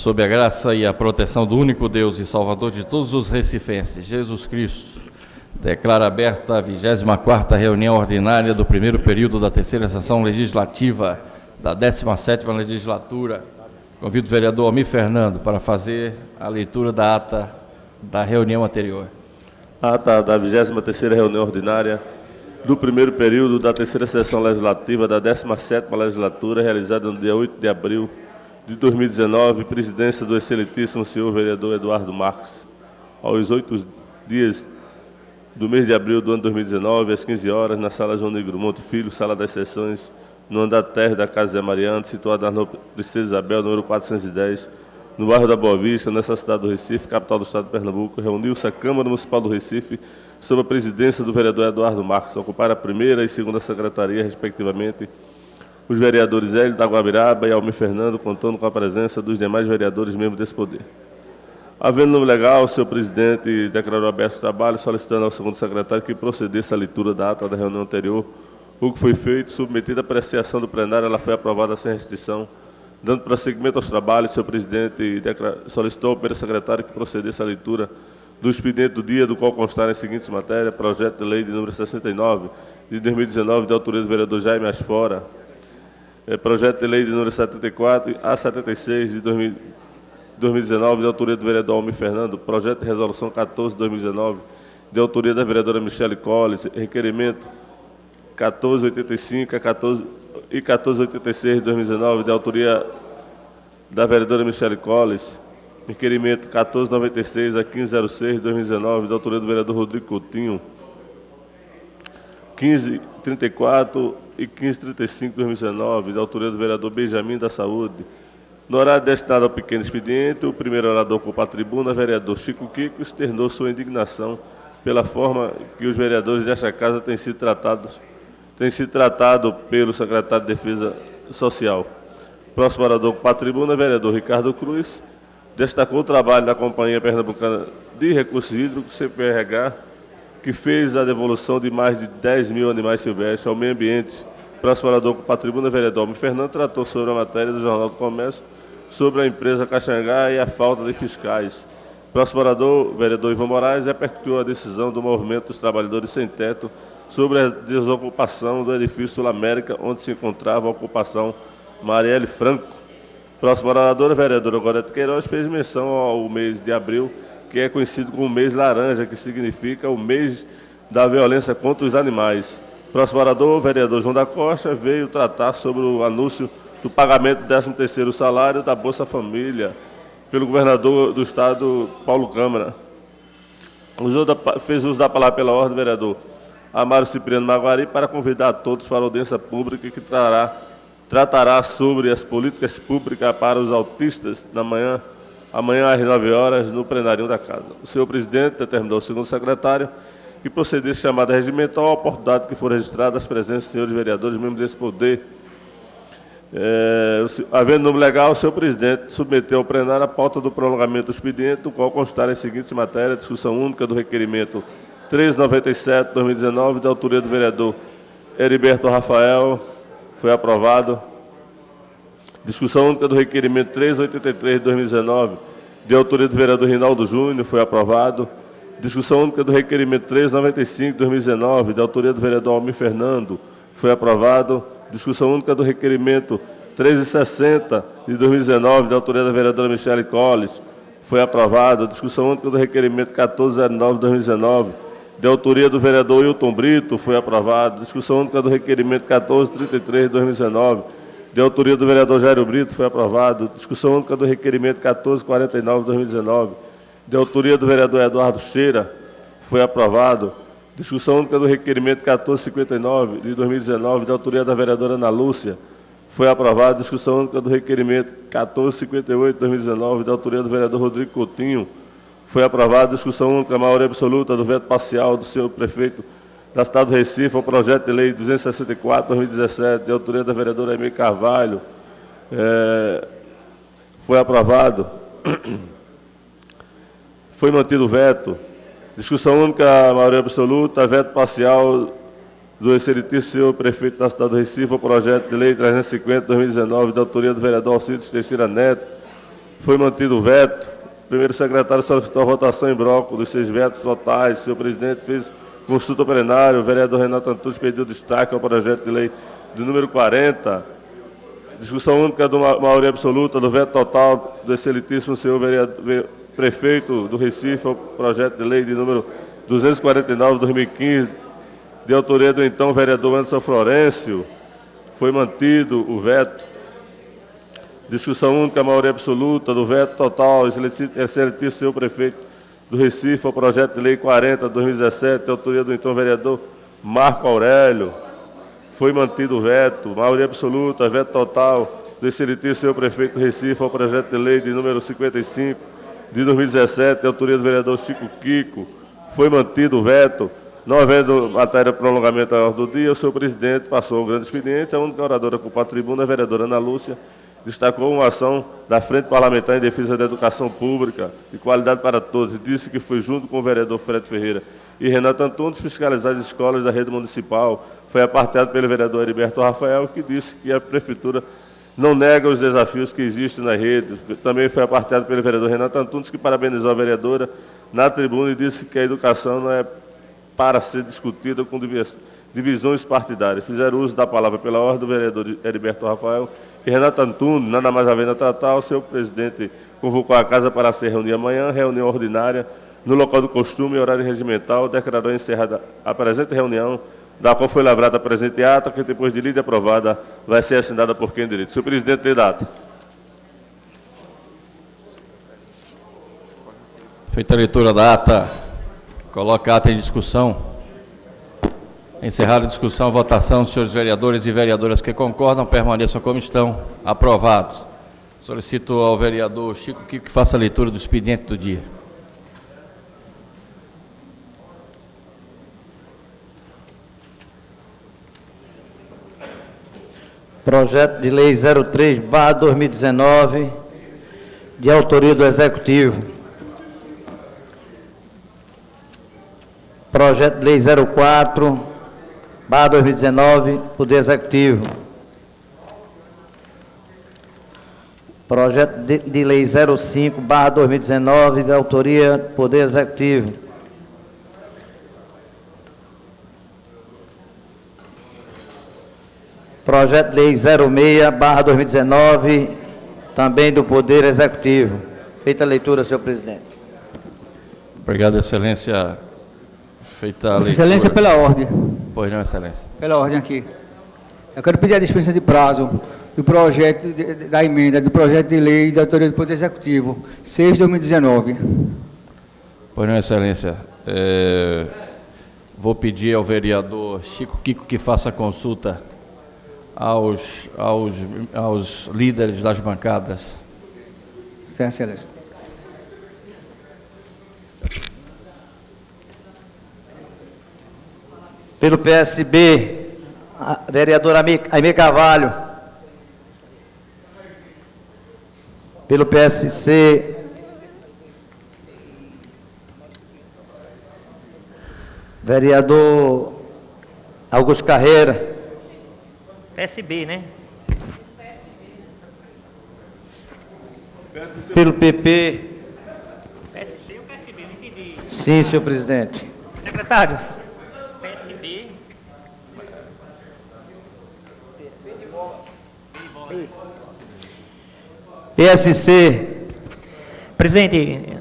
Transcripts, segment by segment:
sob a graça e a proteção do único Deus e Salvador de todos os recifenses, Jesus Cristo, declaro aberta a 24ª reunião ordinária do primeiro período da terceira sessão legislativa da 17ª legislatura. Convido o vereador Almir Fernando para fazer a leitura da ata da reunião anterior. Ata da 23ª reunião ordinária do primeiro período da terceira sessão legislativa da 17ª legislatura, realizada no dia 8 de abril de 2019, presidência do excelentíssimo senhor vereador Eduardo Marques. Aos 8 dias do mês de abril do ano 2019, às 15 horas, na sala João Negro Monte Filho, sala das sessões, no andar térreo da Casa Zé Mariano, situada na Princesa Isabel, número 410, no bairro da Boa Vista, nessa cidade do Recife, capital do estado de Pernambuco, reuniu-se a Câmara Municipal do Recife, sob a presidência do vereador Eduardo Marques, ocupar a primeira e segunda secretaria, respectivamente, os vereadores Hélio da Guabiraba e Almir Fernando, contando com a presença dos demais vereadores membros desse poder. Havendo nome legal, o senhor presidente declarou aberto o trabalho, solicitando ao segundo secretário que procedesse à leitura da ata da reunião anterior, o que foi feito, submetido à apreciação do plenário, ela foi aprovada sem restrição. Dando prosseguimento aos trabalhos, o senhor presidente solicitou ao primeiro secretário que procedesse à leitura do expediente do dia, do qual constarem as seguintes matérias: projeto de lei de número 69, de 2019, de autoria do vereador Jaime Asfora, projeto de lei de número 74 a 76, de 2019, de autoria do vereador Almir Fernando, projeto de resolução 14 de 2019, de autoria da vereadora Michele Colles, requerimento 1485 e 1486 de 2019, de autoria da vereadora Michele Colles, requerimento 1496 a 1506 de 2019, de autoria do vereador Rodrigo Coutinho, 1534 e 1535 de 2019, de autoria do vereador Benjamin da Saúde. No horário destinado ao pequeno expediente, o primeiro orador ocupa a tribuna, vereador Chico Kiko, externou sua indignação pela forma que os vereadores desta casa têm sido tratados pelo secretário de Defesa Social. Próximo orador ocupa a tribuna, vereador Ricardo Cruz, destacou o trabalho da Companhia Pernambucana de Recursos Hídricos, CPRH, que fez a devolução de mais de 10 mil animais silvestres ao meio ambiente. Próximo orador ocupa a tribuna, vereador Almir Fernando, tratou sobre a matéria do Jornal do Comércio sobre a empresa Caxangá e a falta de fiscais. Próximo orador, vereador Ivan Moraes, repercutiu a decisão do Movimento dos Trabalhadores Sem Teto sobre a desocupação do edifício Sul América, onde se encontrava a ocupação Marielle Franco. Próximo orador, a vereadora Gorete Queiroz, fez menção ao mês de abril, que é conhecido como mês laranja, que significa o mês da violência contra os animais. Próximo orador, o vereador João da Costa, veio tratar sobre o anúncio do pagamento do 13º salário da Bolsa Família pelo governador do estado, Paulo Câmara. Fez uso da palavra pela ordem, vereador Amário Cipriano Maguari, para convidar a todos para a audiência pública que tratará sobre as políticas públicas para os autistas amanhã às 9 horas, no plenário da casa. O senhor presidente determinou ao segundo secretário que procedesse chamada regimental a oportunidade que for registrada as presenças dos senhores vereadores, membros desse poder. Havendo nome legal, o senhor presidente submeteu ao plenário a pauta do prolongamento do expediente, do qual constarem as seguintes matérias: discussão única do requerimento 1397 de 2019, da autoria do vereador Heriberto Rafael, foi aprovado. Discussão única do requerimento 383 de 2019, de autoria do vereador Rinaldo Júnior, foi aprovado. Discussão única do requerimento 395 de 2019, de autoria do vereador Almir Fernando, foi aprovado. Discussão única do requerimento 360 de 2019, de autoria da vereadora Michele Colles, foi aprovado. Discussão única do requerimento 1409 de 2019, de autoria do vereador Hilton Brito, foi aprovado. Discussão única do requerimento 1433 de 2019, de autoria do vereador Jairo Brito, foi aprovado. Discussão única do requerimento 1449 de 2019, de autoria do vereador Eduardo Cheira, foi aprovado. Discussão única do requerimento 1459 de 2019, de autoria da vereadora Ana Lúcia, foi aprovado. Discussão única do requerimento 1458 de 2019, de autoria do vereador Rodrigo Coutinho, foi aprovado. Discussão única, maioria absoluta, do veto parcial do senhor prefeito da cidade do Recife, ao projeto de lei 264 de 2017, de autoria da vereadora Emília Carvalho, foi aprovado. Foi mantido o veto. Discussão única, maioria absoluta, veto parcial do excelentíssimo senhor prefeito da cidade do Recife, o projeto de lei 350 de 2019, da autoria do vereador Alcides Teixeira Neto, Foi mantido o veto. O primeiro secretário solicitou a votação em bloco dos 6 vetos totais. Senhor presidente, fez consulta plenária. O vereador Renato Antunes pediu destaque ao projeto de lei do número 40. Discussão única da maioria absoluta do veto total do excelentíssimo senhor prefeito do Recife, ao projeto de lei de número 249/2015, de autoria do então vereador Anderson Florencio. Foi mantido o veto. Discussão única, maioria absoluta do veto total, excelentíssimo senhor prefeito do Recife, ao projeto de lei 40/2017, de autoria do então vereador Marco Aurélio. Foi mantido o veto, maioria absoluta, veto total do excelentíssimo senhor prefeito do Recife, ao projeto de lei de número 55 de 2017, de autoria do vereador Chico Kiko. Foi mantido o veto. Não havendo matéria de prolongamento à ordem do dia, o senhor presidente passou o grande expediente. A única oradora com a tribuna, a vereadora Ana Lúcia, destacou uma ação da Frente Parlamentar em Defesa da Educação Pública de qualidade para todos e disse que foi junto com o vereador Fred Ferreira e Renato Antunes fiscalizar as escolas da rede municipal. Foi apartado pelo vereador Heriberto Rafael, que disse que a prefeitura não nega os desafios que existem na rede. Também foi apartado pelo vereador Renato Antunes, que parabenizou a vereadora na tribuna e disse que a educação não é para ser discutida com divisões partidárias. Fizeram uso da palavra pela ordem do vereador Heriberto Rafael e Renato Antunes, nada mais havendo a tratar. O senhor presidente convocou a casa para se reunir amanhã, reunião ordinária, no local do costume e horário regimental, declarou encerrada a presente reunião, da qual foi lavrada a presente ata, que depois de lida e aprovada, vai ser assinada por quem direito. Senhor presidente, lê data. Feita a leitura da ata, coloca a ata em discussão. Encerrada a discussão, votação, senhores vereadores e vereadoras que concordam, permaneçam como estão. Aprovados. Solicito ao vereador Chico Kiko que faça a leitura do expediente do dia. Projeto de Lei 03/2019, de autoria do Executivo. Projeto de Lei 04/2019, Poder Executivo. Projeto de Lei 05/2019, de autoria do Poder Executivo. Projeto de Lei 06/2019, também do Poder Executivo. Feita a leitura, senhor presidente. Obrigado, excelência. Feita a Vossa leitura. Excelência, pela ordem. Pois não, excelência. Pela ordem aqui. Eu quero pedir a dispensa de prazo do projeto, da emenda, do projeto de lei da autoria do Poder Executivo, 6/2019. Pois não, excelência. Vou pedir ao vereador Chico Kiko que faça consulta aos líderes das bancadas. Certo, excelência. Pelo PSB, a vereadora Aimee Carvalho. Pelo PSC, vereador Augusto Carreira. PSB, né? Pelo PP. PSC ou PSB? Não entendi. Sim, senhor presidente. Secretário? PSB. PSC. Presidente,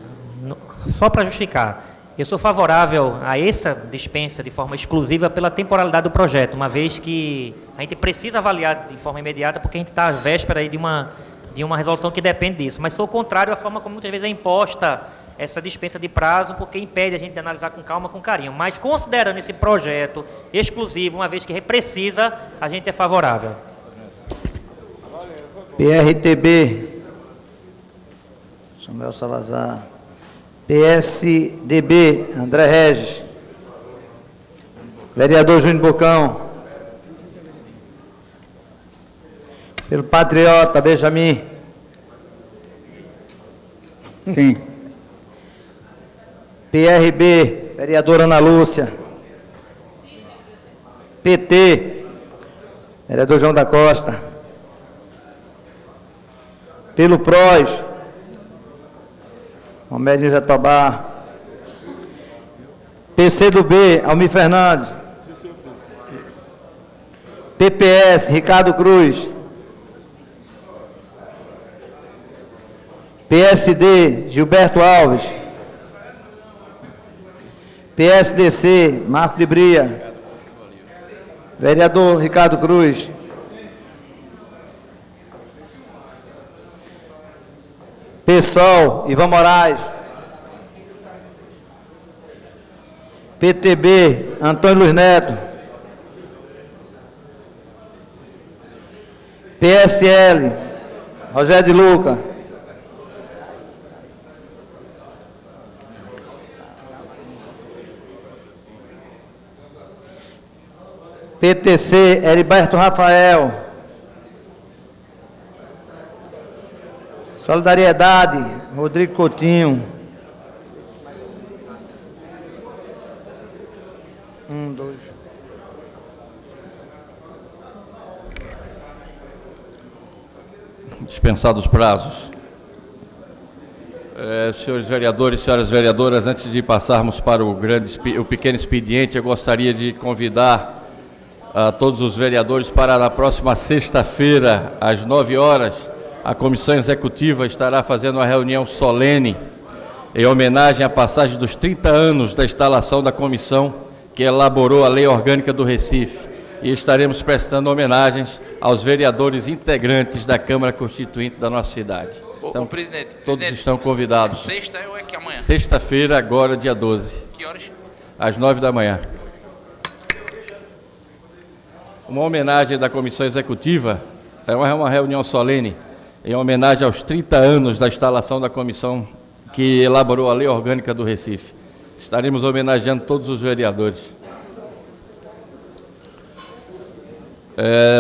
só para justificar, eu sou favorável a essa dispensa de forma exclusiva pela temporalidade do projeto, uma vez que a gente precisa avaliar de forma imediata, porque a gente está à véspera aí de uma resolução que depende disso. Mas sou contrário à forma como muitas vezes é imposta essa dispensa de prazo, porque impede a gente de analisar com calma, com carinho. Mas considerando esse projeto exclusivo, uma vez que precisa, a gente é favorável. PRTB. Samuel Salazar. PSDB, André Regis. Vereador Júnior Bocão. Pelo Patriota, Benjamin. Sim. PRB, vereadora Ana Lúcia. PT, vereador João da Costa. Pelo PROS, Romério Jatobá. PCdoB, Almir Fernandes. PPS, Ricardo Cruz. PSD, Gilberto Alves. PSDC, Marco de Bria. Vereador Ricardo Cruz. PSOL, Ivan Moraes. PTB, Antônio Luiz Neto. PSL, Rogério de Luca. PTC, Heriberto Rafael. Solidariedade, Rodrigo Coutinho. 1, 2. Dispensados os prazos. Senhores vereadores, senhoras vereadoras, antes de passarmos para o pequeno expediente, eu gostaria de convidar a todos os vereadores para na próxima sexta-feira, às 9 horas, a Comissão Executiva estará fazendo uma reunião solene em homenagem à passagem dos 30 anos da instalação da comissão que elaborou a Lei Orgânica do Recife. E estaremos prestando homenagens aos vereadores integrantes da Câmara Constituinte da nossa cidade. Então, presidente, todos estão convidados. Sexta ou é que amanhã? Sexta-feira, agora, dia 12. Que horas? Às 9 da manhã. Uma homenagem da Comissão Executiva, é uma reunião solene, em homenagem aos 30 anos da instalação da comissão que elaborou a Lei Orgânica do Recife. Estaremos homenageando todos os vereadores.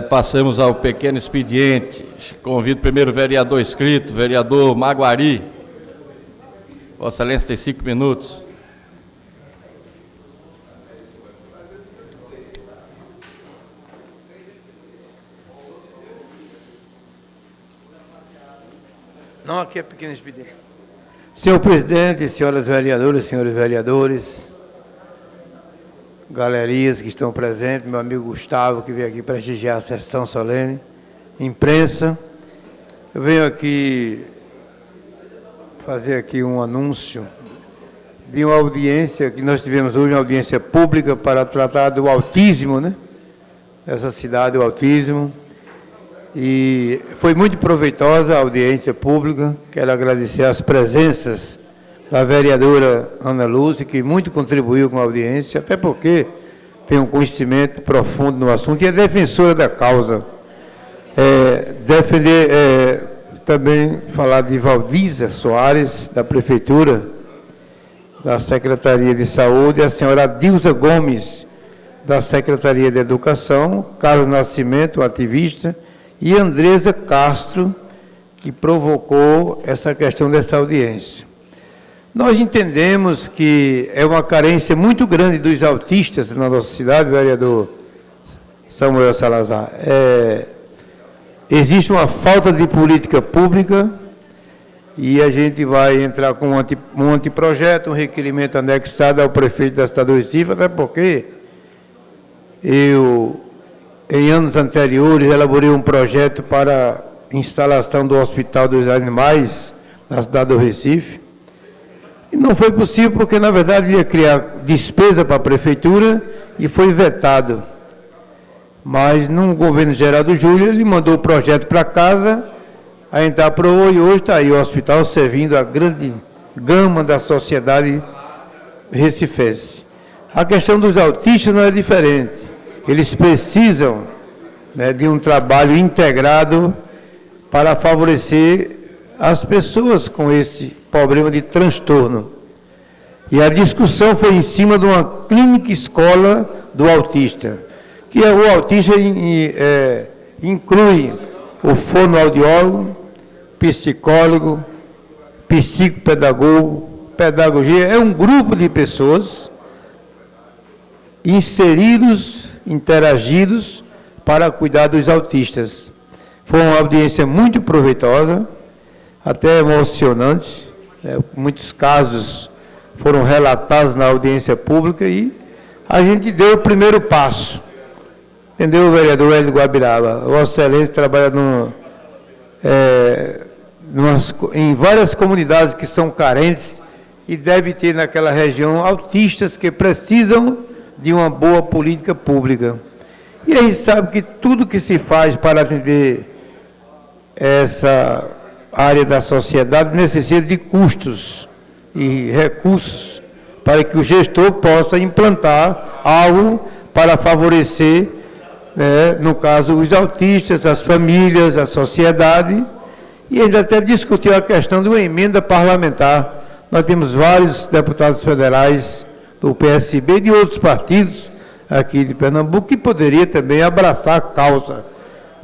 Passamos ao pequeno expediente. Convido o primeiro vereador inscrito, vereador Maguari. Vossa Excelência tem 5 minutos. Não, aqui é pequeno expediente. Senhor presidente, senhoras vereadoras, senhores vereadores, galerias que estão presentes, meu amigo Gustavo, que veio aqui prestigiar a sessão solene, imprensa, eu venho aqui fazer aqui um anúncio de uma audiência que nós tivemos hoje, uma audiência pública para tratar do autismo, né? Essa cidade, o autismo. E foi muito proveitosa a audiência pública. Quero agradecer as presenças da vereadora Ana Lúcia, que muito contribuiu com a audiência, até porque tem um conhecimento profundo no assunto e é defensora da causa. Também falar de Valdiza Soares, da Prefeitura, da Secretaria de Saúde, a senhora Dilza Gomes, da Secretaria de Educação, Carlos Nascimento, ativista, e Andresa Castro, que provocou essa questão dessa audiência. Nós entendemos que é uma carência muito grande dos autistas na nossa cidade, vereador Samuel Salazar. Existe uma falta de política pública e a gente vai entrar com um anteprojeto, um requerimento anexado ao prefeito da cidade do Recife, até porque eu, em anos anteriores, elaborei um projeto para instalação do Hospital dos Animais na cidade do Recife. E não foi possível porque, na verdade, ia criar despesa para a prefeitura e foi vetado. Mas, no governo Geraldo Júlio, ele mandou o projeto para casa, a gente aprovou e hoje está aí o hospital servindo a grande gama da sociedade recifense. A questão dos autistas não é diferente. Eles precisam, né, de um trabalho integrado para favorecer as pessoas com esse problema de transtorno. E a discussão foi em cima de uma clínica escola do autista, que o autista inclui o fonoaudiólogo, psicólogo, psicopedagogo, pedagogia, é um grupo de pessoas inseridos, interagidos para cuidar dos autistas. Foi uma audiência muito proveitosa, até emocionante, Muitos casos foram relatados na audiência pública e a gente deu o primeiro passo. Entendeu, vereador Hélio Guabiraba? Vossa Excelência trabalha em várias comunidades que são carentes e deve ter naquela região autistas que precisam de uma boa política pública. E a gente sabe que tudo que se faz para atender essa área da sociedade necessita de custos e recursos para que o gestor possa implantar algo para favorecer, no caso, os autistas, as famílias, a sociedade. E ainda até discutiu a questão de uma emenda parlamentar. Nós temos vários deputados federais do PSB e de outros partidos aqui de Pernambuco que poderia também abraçar a causa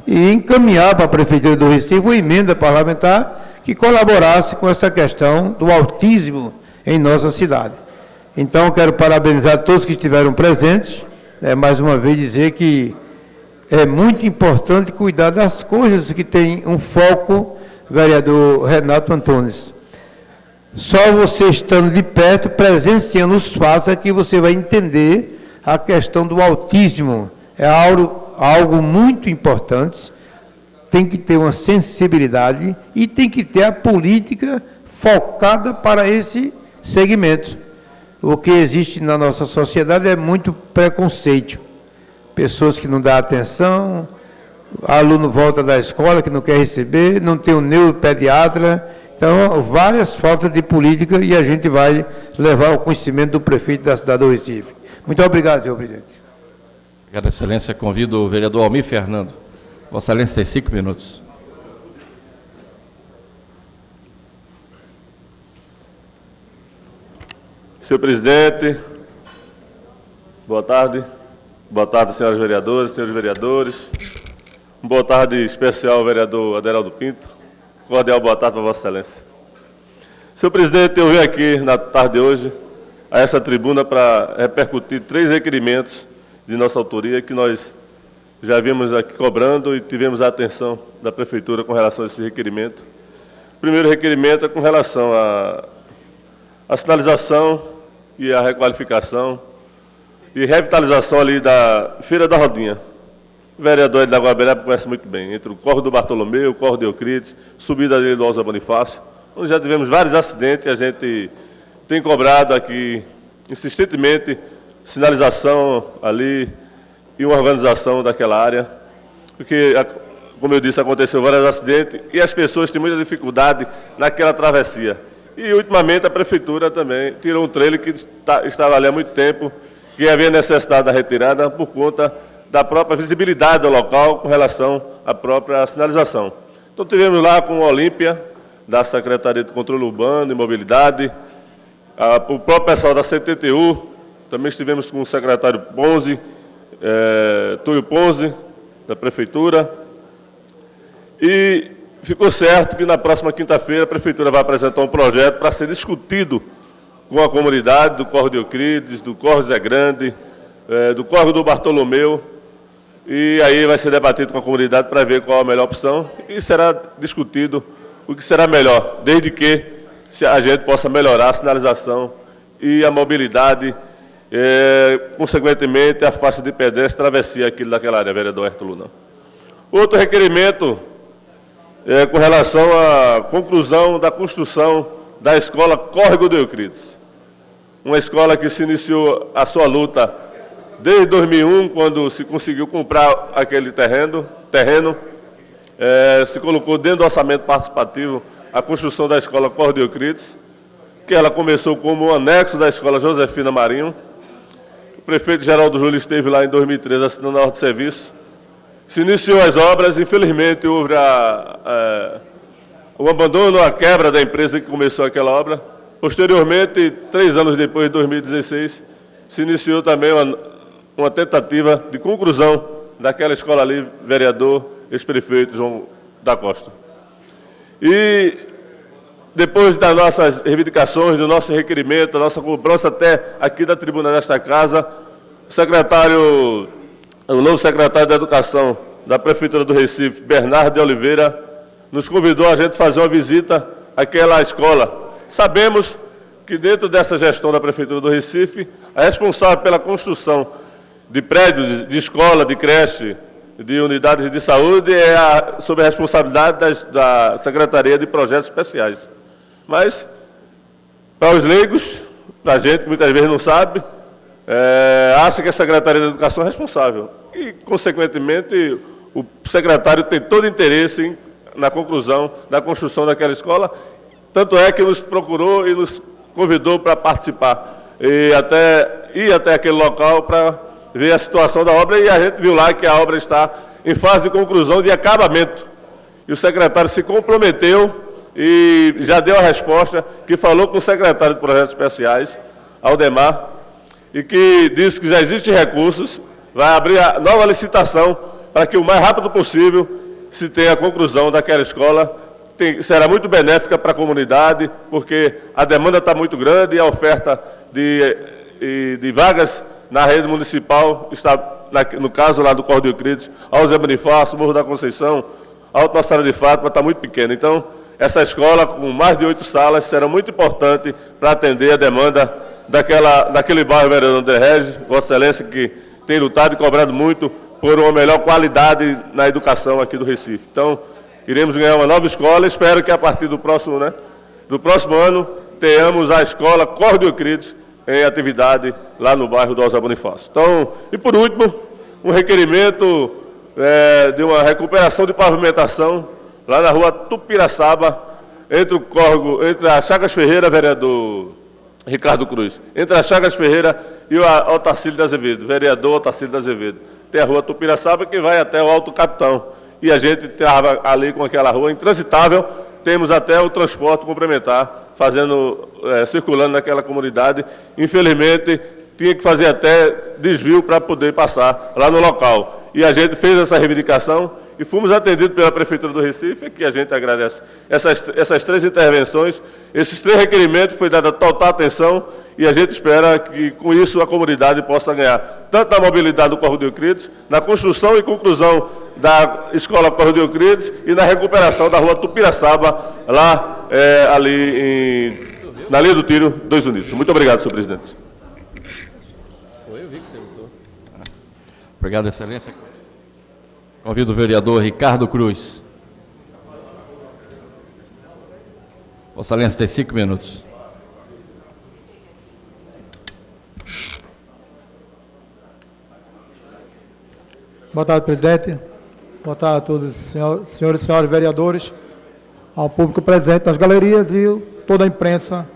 e encaminhar para a Prefeitura do Recife uma emenda parlamentar que colaborasse com essa questão do autismo em nossa cidade. Então, quero parabenizar todos que estiveram presentes, mais uma vez dizer que é muito importante cuidar das coisas que têm um foco, vereador Renato Antunes. Só você estando de perto, presenciando os fatos, é que você vai entender a questão do autismo. É algo muito importante, tem que ter uma sensibilidade e tem que ter a política focada para esse segmento. O que existe na nossa sociedade é muito preconceito. Pessoas que não dão atenção, aluno volta da escola que não quer receber, não tem um neuropediatra. Então, várias faltas de política e a gente vai levar ao conhecimento do prefeito da cidade do Recife. Muito obrigado, senhor presidente. Obrigado, Excelência. Convido o vereador Almir Fernando. Vossa Excelência tem 5 minutos. Senhor presidente, boa tarde. Boa tarde, senhoras vereadoras, senhores vereadores. Boa tarde especial ao vereador Aderaldo Pinto. Cordial boa tarde para Vossa Excelência. Senhor presidente, eu vim aqui na tarde de hoje a essa tribuna para repercutir 3 requerimentos de nossa autoria que nós já vimos aqui cobrando e tivemos a atenção da Prefeitura com relação a esse requerimento. O primeiro requerimento é com relação à sinalização e à requalificação e revitalização ali da Feira da Rodinha. O vereador da Guabiraba conhece muito bem, entre o Córrego do Bartolomeu, o Córrego de Euclides, subida ali do Alza Bonifácio, onde já tivemos vários acidentes, a gente tem cobrado aqui insistentemente sinalização ali e uma organização daquela área, porque, como eu disse, aconteceu vários acidentes e as pessoas têm muita dificuldade naquela travessia. E, ultimamente, a Prefeitura também tirou um trailer que estava ali há muito tempo, que havia necessidade da retirada por conta da própria visibilidade do local com relação à própria sinalização. Então, tivemos lá com a Olímpia, da Secretaria de Controle Urbano e Mobilidade, o próprio pessoal da CTTU, também estivemos com o secretário Ponzi, Túlio Ponzi, da Prefeitura, e ficou certo que na próxima quinta-feira a Prefeitura vai apresentar um projeto para ser discutido com a comunidade do Córrego de Euclides, do Córrego Zé Grande, do Córrego do Bartolomeu, e aí vai ser debatido com a comunidade para ver qual a melhor opção e será discutido o que será melhor, desde que a gente possa melhorar a sinalização e a mobilidade, consequentemente a faixa de pedestre travessia aquilo daquela área, vereador Hércules Luna. Outro requerimento é com relação à conclusão da construção da escola Córrego de Euclides. Uma escola que se iniciou a sua luta desde 2001, quando se conseguiu comprar aquele terreno, se colocou dentro do orçamento participativo a construção da escola Córrego de Euclides, que ela começou como um anexo da escola Josefina Marinho. O prefeito Geraldo Júlio esteve lá em 2013 assinando a ordem de serviço. Se iniciou as obras, infelizmente houve o abandono, a quebra da empresa que começou aquela obra. Posteriormente, 3 anos depois, em 2016, se iniciou também uma tentativa de conclusão daquela escola ali, vereador, ex-prefeito João da Costa. E depois das nossas reivindicações, do nosso requerimento, da nossa cobrança até aqui da tribuna desta casa, o novo secretário de Educação da Prefeitura do Recife, Bernardo de Oliveira, nos convidou a gente fazer uma visita àquela escola. sabemos que dentro dessa gestão da Prefeitura do Recife, a responsável pela construção de prédios, de escola, de creche, de unidades de saúde é sob a responsabilidade da Secretaria de Projetos Especiais. Mas, para os leigos, para a gente que muitas vezes não sabe, acha que a Secretaria da Educação é responsável. E, consequentemente, o secretário tem todo interesse na conclusão da construção daquela escola, tanto é que nos procurou e nos convidou para participar e ir até aquele local para ver a situação da obra, e a gente viu lá que a obra está em fase de conclusão, de acabamento. E o secretário se comprometeu e já deu a resposta, que falou com o secretário de Projetos Especiais, Aldemar, e que disse que já existem recursos, vai abrir a nova licitação para que o mais rápido possível se tenha a conclusão daquela escola. Será muito benéfica para a comunidade, porque a demanda está muito grande e a oferta de vagas na rede municipal está, no caso lá do Corpo de Euclides, ao Zé Bonifácio, Morro da Conceição, Alto Nossa Senhora de Fátima, está muito pequena. Então, essa escola, com mais de 8 salas, será muito importante para atender a demanda daquele bairro Vereador André Regis, Vossa Excelência, que tem lutado e cobrado muito por uma melhor qualidade na educação aqui do Recife. Então, iremos ganhar uma nova escola. Espero que a partir do próximo ano tenhamos a escola Corpo de Euclides em atividade lá no bairro do Alto Bonifácio. Então, e por último, um requerimento de uma recuperação de pavimentação lá na rua Tupiraçaba, entre a Chagas Ferreira, vereador Ricardo Cruz, entre a Chagas Ferreira e o Otacílio de Azevedo, vereador Otacílio de Azevedo. Tem a rua Tupiraçaba que vai até o Alto Capitão. E a gente estava ali com aquela rua intransitável, temos até o transporte complementar circulando naquela comunidade. Infelizmente, tinha que fazer até desvio para poder passar lá no local. E a gente fez essa reivindicação e fomos atendidos pela Prefeitura do Recife, que a gente agradece. Essas 3 intervenções, esses 3 requerimentos foi dada total atenção e a gente espera que, com isso, a comunidade possa ganhar tanto na mobilidade do Corpo de Euclides, na construção e conclusão da Escola Corpo de Euclides e na recuperação da rua Tupiraçaba, lá na linha do tiro 2 Unidos. Muito obrigado, senhor presidente. Obrigado, Excelência. Convido o vereador Ricardo Cruz. Vossa Excelência tem 5 minutos. Boa tarde, presidente. Boa tarde a todos os senhores e senhoras vereadores, ao público presente nas galerias e toda a imprensa.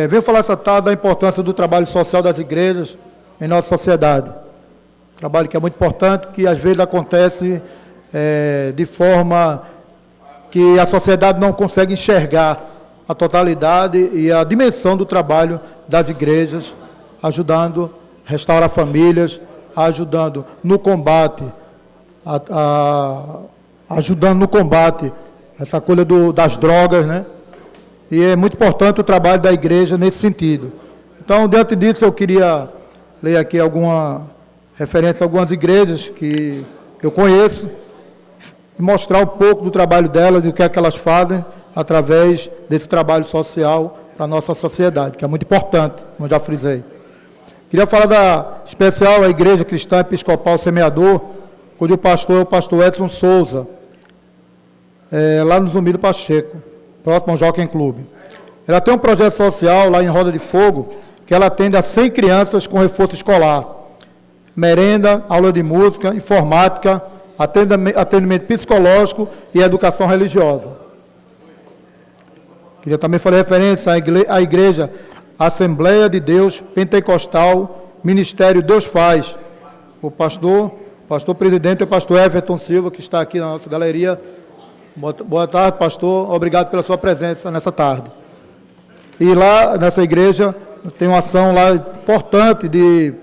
Venho falar essa tarde da importância do trabalho social das igrejas em nossa sociedade. Trabalho que é muito importante, que às vezes acontece de forma que a sociedade não consegue enxergar a totalidade e a dimensão do trabalho das igrejas, ajudando a restaurar famílias, ajudando no combate, essa coisa das drogas, né? E é muito importante o trabalho da igreja nesse sentido. Então, diante disso, eu queria ler aqui alguma referência a algumas igrejas que eu conheço e mostrar um pouco do trabalho delas, do que é que elas fazem através desse trabalho social para a nossa sociedade, que é muito importante, como eu já frisei. Queria falar especial a Igreja Cristã Episcopal Semeador, cujo pastor é o pastor Edson Souza, lá no Zumbi do Pacheco, próximo ao Jockey Clube. Ela tem um projeto social lá em Roda de Fogo, que ela atende a 100 crianças com reforço escolar, merenda, aula de música, informática, atendimento psicológico e educação religiosa. Queria também fazer referência à Igreja Assembleia de Deus Pentecostal, Ministério Deus Faz. O pastor presidente é o pastor Everton Silva, que está aqui na nossa galeria. Boa tarde, pastor. Obrigado pela sua presença nessa tarde. E lá, nessa igreja, tem uma ação lá importante de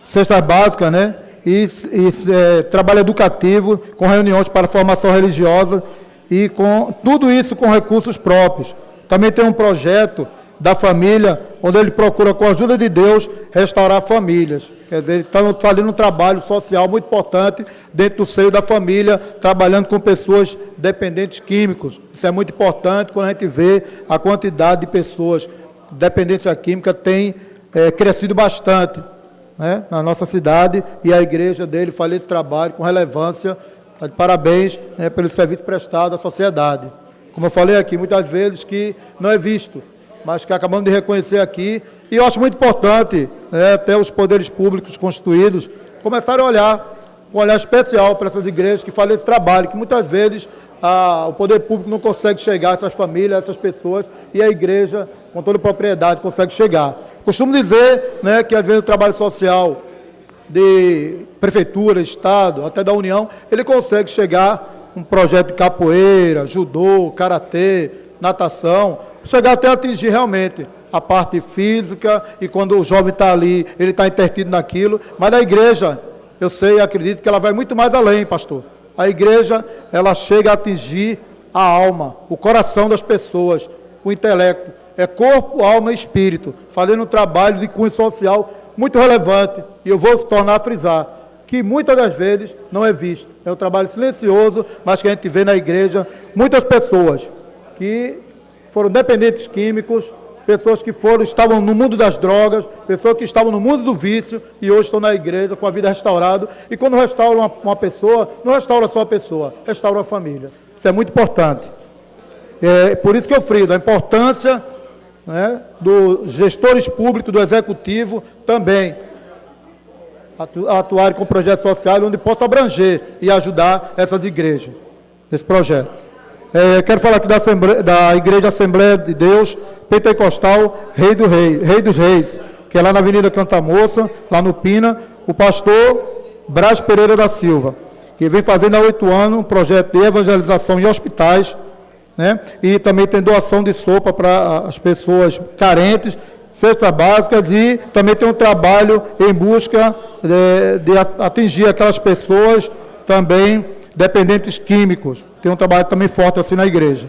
cesta básica, né? E trabalho educativo, com reuniões para formação religiosa e com tudo isso com recursos próprios. Também tem um projeto da família, onde ele procura, com a ajuda de Deus, restaurar famílias. Quer dizer, ele está fazendo um trabalho social muito importante dentro do seio da família, trabalhando com pessoas dependentes químicos. Isso é muito importante quando a gente vê a quantidade de pessoas dependência química tem crescido bastante, né, na nossa cidade, e a igreja dele faz esse trabalho com relevância. Parabéns, né, pelo serviço prestado à sociedade. Como eu falei aqui, muitas vezes que não é visto, mas que acabamos de reconhecer aqui. E eu acho muito importante, né, até os poderes públicos constituídos começarem a olhar com um olhar especial para essas igrejas que fazem esse trabalho, que muitas vezes o poder público não consegue chegar a essas famílias, a essas pessoas, e a igreja, com toda propriedade, consegue chegar. Costumo dizer, né, que às vezes o trabalho social de prefeitura, estado, até da União, ele consegue chegar um projeto de capoeira, judô, karatê, natação, chegar até atingir realmente a parte física, e quando o jovem está ali, ele está intertido naquilo, mas a igreja, eu sei e acredito que ela vai muito mais além, pastor. A igreja, ela chega a atingir a alma, o coração das pessoas, o intelecto. É corpo, alma e espírito, fazendo um trabalho de cunho social muito relevante. E eu vou tornar a frisar que muitas das vezes não é visto. É um trabalho silencioso, mas que a gente vê na igreja muitas pessoas que foram dependentes químicos, pessoas que estavam no mundo das drogas, pessoas que estavam no mundo do vício e hoje estão na igreja com a vida restaurada. E quando restaura uma pessoa, não restaura só a pessoa, restaura a família. Isso é muito importante. É por isso que eu friso a importância, né, dos gestores públicos, do executivo também atuarem com projetos sociais onde possa abranger e ajudar essas igrejas nesse projeto. Quero falar aqui da Igreja Assembleia de Deus Pentecostal Rei dos Reis, que é lá na Avenida Cantamoça, lá no Pina, o pastor Brás Pereira da Silva, que vem fazendo há 8 anos um projeto de evangelização em hospitais, né, e também tem doação de sopa para as pessoas carentes, cestas básicas, e também tem um trabalho em busca de atingir aquelas pessoas também dependentes químicos. Tem um trabalho também forte assim na igreja.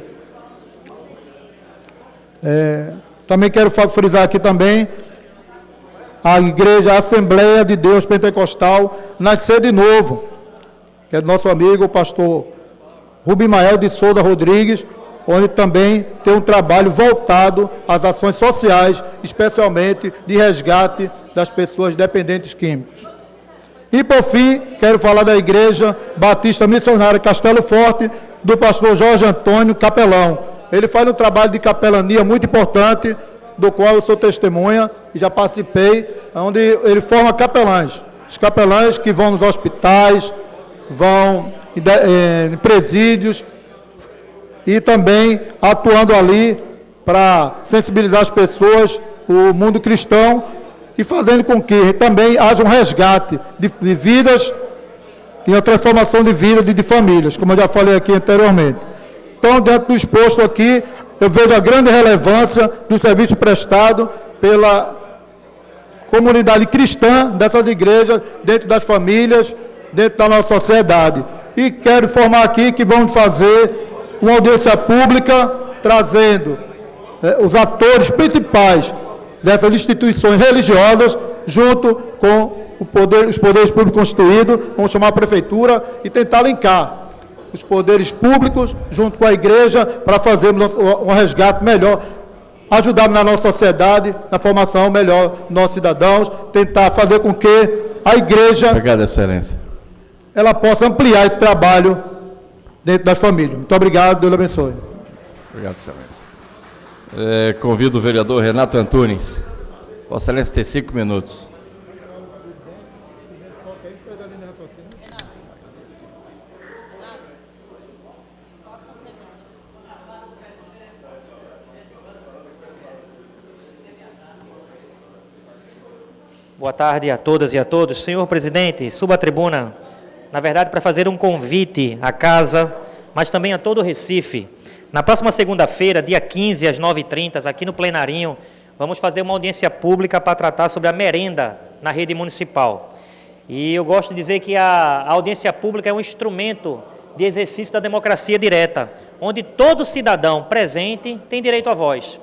Também quero frisar aqui também a Igreja Assembleia de Deus Pentecostal Nascer de Novo, que é do nosso amigo o pastor Rubimael de Souza Rodrigues, onde também tem um trabalho voltado às ações sociais, especialmente de resgate das pessoas dependentes químicos. E, por fim, quero falar da Igreja Batista Missionária Castelo Forte, do pastor Jorge Antônio Capelão. Ele faz um trabalho de capelania muito importante, do qual eu sou testemunha e já participei, onde ele forma capelães. Os capelães que vão nos hospitais, vão em presídios, e também atuando ali para sensibilizar as pessoas, o mundo cristão, e fazendo com que também haja um resgate de vidas e a transformação de vidas e de famílias, como eu já falei aqui anteriormente. Então, dentro do exposto aqui, eu vejo a grande relevância do serviço prestado pela comunidade cristã dessas igrejas, dentro das famílias, dentro da nossa sociedade. E quero informar aqui que vamos fazer uma audiência pública, trazendo os atores principais dessas instituições religiosas, junto com os poderes públicos constituídos. Vamos chamar a prefeitura e tentar linkar os poderes públicos junto com a igreja para fazermos um resgate melhor, ajudarmos na nossa sociedade, na formação melhor dos nossos cidadãos, tentar fazer com que a igreja... Obrigado, Excelência. Ela possa ampliar esse trabalho dentro das famílias. Muito obrigado, Deus abençoe. Obrigado, Excelência. Convido o vereador Renato Antunes. Vossa Excelência tem 5 minutos. Boa tarde a todas e a todos. Senhor presidente, suba à tribuna, na verdade, para fazer um convite à casa, mas também a todo o Recife. Na próxima segunda-feira, dia 15, às 9h30, aqui no plenarinho, vamos fazer uma audiência pública para tratar sobre a merenda na rede municipal. E eu gosto de dizer que a audiência pública é um instrumento de exercício da democracia direta, onde todo cidadão presente tem direito à voz.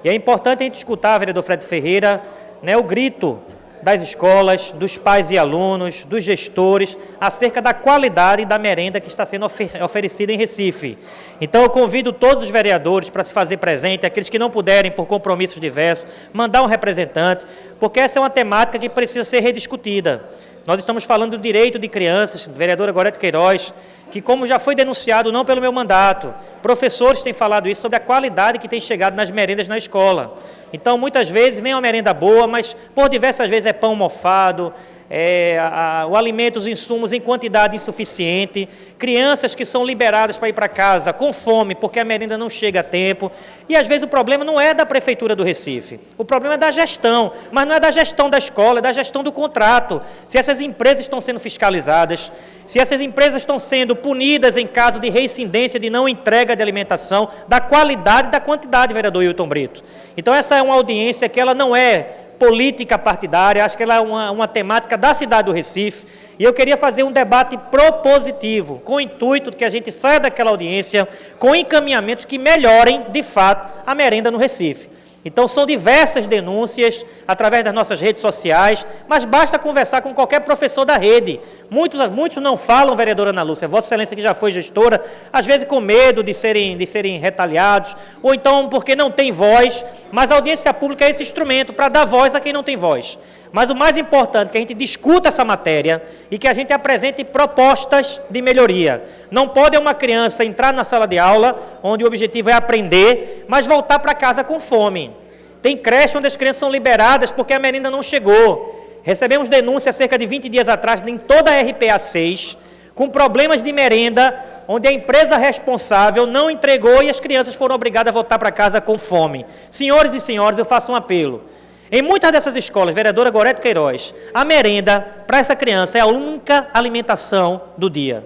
E é importante a gente escutar, vereador Fred Ferreira, né, o grito das escolas, dos pais e alunos, dos gestores, acerca da qualidade da merenda que está sendo oferecida em Recife. Então, eu convido todos os vereadores para se fazer presente, aqueles que não puderem, por compromissos diversos, mandar um representante, porque essa é uma temática que precisa ser rediscutida. Nós estamos falando do direito de crianças, vereadora Gorete Queiroz, que, como já foi denunciado, não pelo meu mandato, professores têm falado isso sobre a qualidade que tem chegado nas merendas na escola. Então, muitas vezes, nem uma merenda boa, mas por diversas vezes é pão mofado, o alimento, os insumos em quantidade insuficiente, crianças que são liberadas para ir para casa com fome porque a merenda não chega a tempo, e às vezes o problema não é da Prefeitura do Recife, o problema é da gestão, mas não é da gestão da escola, é da gestão do contrato. Se essas empresas estão sendo fiscalizadas, se essas empresas estão sendo punidas em caso de reincidência de não entrega de alimentação, da qualidade e da quantidade, vereador Hilton Brito. Então essa é uma audiência que ela não é política partidária, acho que ela é uma temática da cidade do Recife, e eu queria fazer um debate propositivo, com o intuito de que a gente saia daquela audiência com encaminhamentos que melhorem, de fato, a merenda no Recife. Então, são diversas denúncias através das nossas redes sociais, mas basta conversar com qualquer professor da rede. Muitos não falam, vereadora Ana Lúcia, Vossa Excelência que já foi gestora, às vezes com medo de serem retaliados, ou então porque não tem voz, mas a audiência pública é esse instrumento para dar voz a quem não tem voz. Mas o mais importante é que a gente discuta essa matéria e que a gente apresente propostas de melhoria. Não pode uma criança entrar na sala de aula, onde o objetivo é aprender, mas voltar para casa com fome. Tem creche onde as crianças são liberadas porque a merenda não chegou. Recebemos denúncia cerca de 20 dias atrás em toda a RPA 6, com problemas de merenda, onde a empresa responsável não entregou e as crianças foram obrigadas a voltar para casa com fome. Senhores e senhoras, eu faço um apelo. Em muitas dessas escolas, vereadora Gorete Queiroz, a merenda para essa criança é a única alimentação do dia.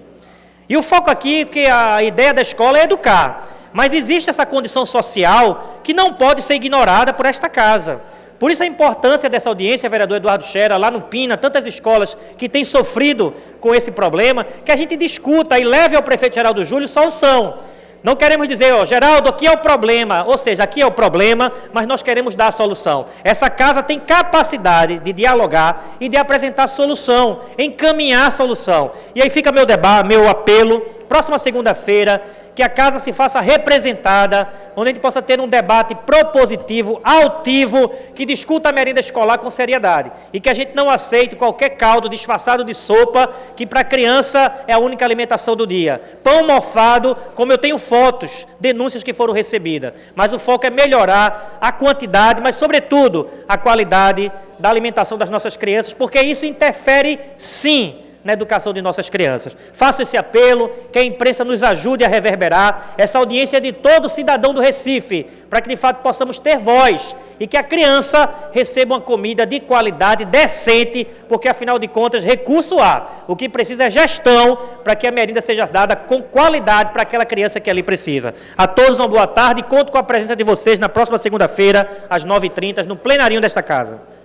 E o foco aqui, porque a ideia da escola é educar, mas existe essa condição social que não pode ser ignorada por esta casa. Por isso a importância dessa audiência, vereador Eduardo Xera, lá no Pina, tantas escolas que têm sofrido com esse problema, que a gente discuta e leve ao prefeito Geraldo Júlio solução. Não queremos dizer, Geraldo, aqui é o problema, ou seja, aqui é o problema, mas nós queremos dar a solução. Essa casa tem capacidade de dialogar e de apresentar solução, encaminhar a solução. E aí fica meu debate, meu apelo, próxima segunda-feira, que a casa se faça representada, onde a gente possa ter um debate propositivo, altivo, que discuta a merenda escolar com seriedade. E que a gente não aceite qualquer caldo disfarçado de sopa, que para a criança é a única alimentação do dia. Pão mofado, como eu tenho fotos, denúncias que foram recebidas. Mas o foco é melhorar a quantidade, mas sobretudo a qualidade da alimentação das nossas crianças, porque isso interfere sim na educação de nossas crianças. Faço esse apelo, que a imprensa nos ajude a reverberar essa audiência de todo cidadão do Recife, para que de fato possamos ter voz e que a criança receba uma comida de qualidade, decente, porque afinal de contas recurso há. O que precisa é gestão para que a merenda seja dada com qualidade para aquela criança que ali precisa. A todos uma boa tarde e conto com a presença de vocês na próxima segunda-feira, às 9h30, no plenarinho desta casa.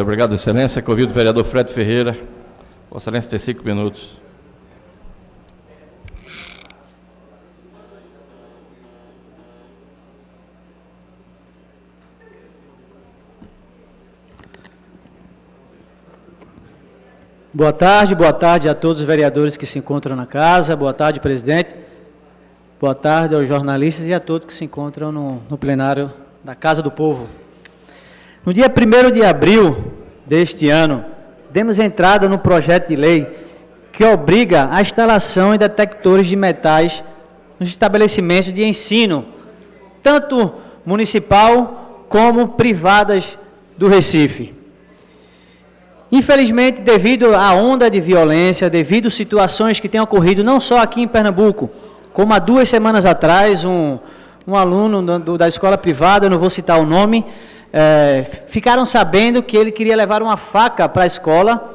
Obrigado, Excelência. Convido o vereador Fred Ferreira. Vossa Excelência tem 5 minutos. Boa tarde a todos os vereadores que se encontram na casa. Boa tarde, presidente. Boa tarde aos jornalistas e a todos que se encontram no plenário da Casa do Povo. No dia 1º de abril deste ano, demos entrada no projeto de lei que obriga a instalação de detectores de metais nos estabelecimentos de ensino, tanto municipal como privadas do Recife. Infelizmente, devido à onda de violência, devido a situações que têm ocorrido não só aqui em Pernambuco, como há 2 semanas atrás, um aluno da escola privada, eu não vou citar o nome, ficaram sabendo que ele queria levar uma faca para a escola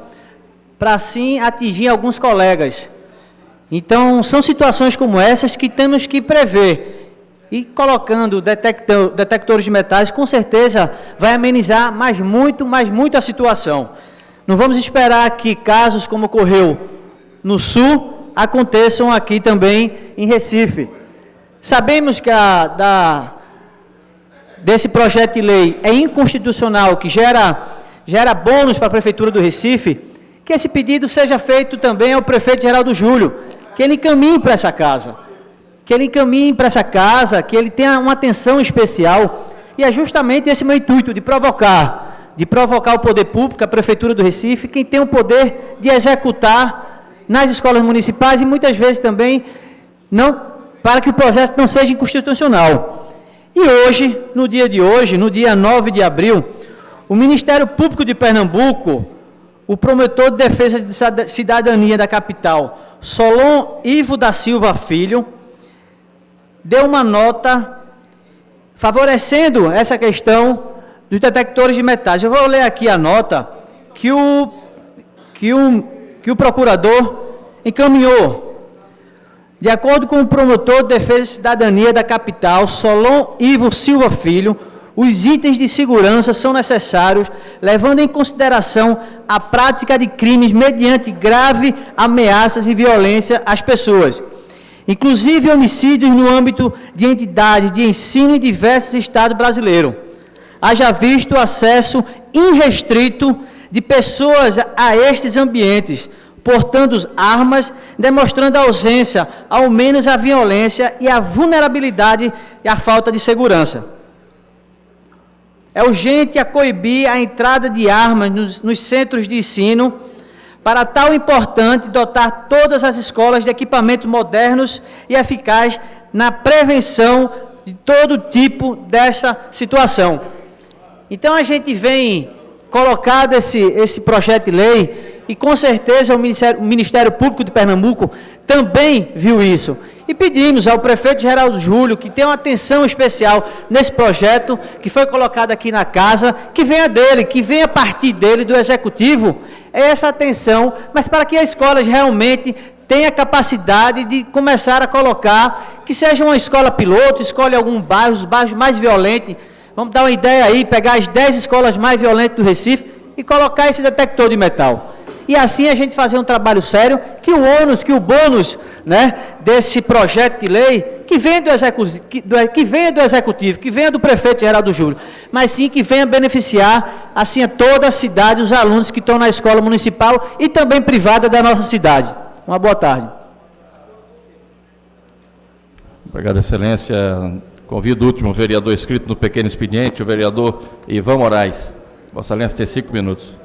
para assim atingir alguns colegas. Então, são situações como essas que temos que prever. E colocando detectores de metais, com certeza vai amenizar mais muito a situação. Não vamos esperar que casos como ocorreu no Sul aconteçam aqui também em Recife. Sabemos que desse projeto de lei é inconstitucional, que gera bônus para a Prefeitura do Recife, que esse pedido seja feito também ao prefeito Geraldo Júlio, que ele encaminhe para essa casa, que ele tenha uma atenção especial, e é justamente esse meu intuito, de provocar o poder público, a Prefeitura do Recife, quem tem o poder de executar nas escolas municipais e muitas vezes também para que o projeto não seja inconstitucional. E hoje, no dia 9 de abril, o Ministério Público de Pernambuco, o promotor de defesa de cidadania da capital, Solon Ivo da Silva Filho, deu uma nota favorecendo essa questão dos detectores de metais. Eu vou ler aqui a nota que o procurador encaminhou. De acordo com o promotor de defesa de cidadania da capital, Solon Ivo Silva Filho, os itens de segurança são necessários, levando em consideração a prática de crimes mediante grave ameaças e violência às pessoas, inclusive homicídios no âmbito de entidades de ensino em diversos estados brasileiros. Haja visto o acesso irrestrito de pessoas a estes ambientes, portando armas, demonstrando a ausência, ao menos a violência e a vulnerabilidade e a falta de segurança. É urgente a coibir a entrada de armas nos centros de ensino. Para tal importante, dotar todas as escolas de equipamentos modernos e eficazes na prevenção de todo tipo dessa situação. Então, a gente vem colocado esse projeto de lei e, com certeza, o Ministério Público de Pernambuco também viu isso. E pedimos ao prefeito Geraldo Júlio que tenha uma atenção especial nesse projeto que foi colocado aqui na casa, que venha dele, que venha a partir dele, do Executivo, essa atenção, mas para que as escolas realmente tenham a capacidade de começar a colocar, que seja uma escola piloto, escolhe algum bairro, os bairros mais violentos, vamos dar uma ideia aí, pegar as 10 escolas mais violentas do Recife e colocar esse detector de metal. E assim a gente fazer um trabalho sério, que o ônus, que o bônus, né, desse projeto de lei, que venha do Executivo, que venha do prefeito Geraldo Júlio, mas sim que venha beneficiar, assim, a toda a cidade, os alunos que estão na escola municipal e também privada da nossa cidade. Uma boa tarde. Obrigado, Excelência. Convido o último vereador inscrito no pequeno expediente, o vereador Ivan Moraes. Vossa Excelência tem 5 minutos.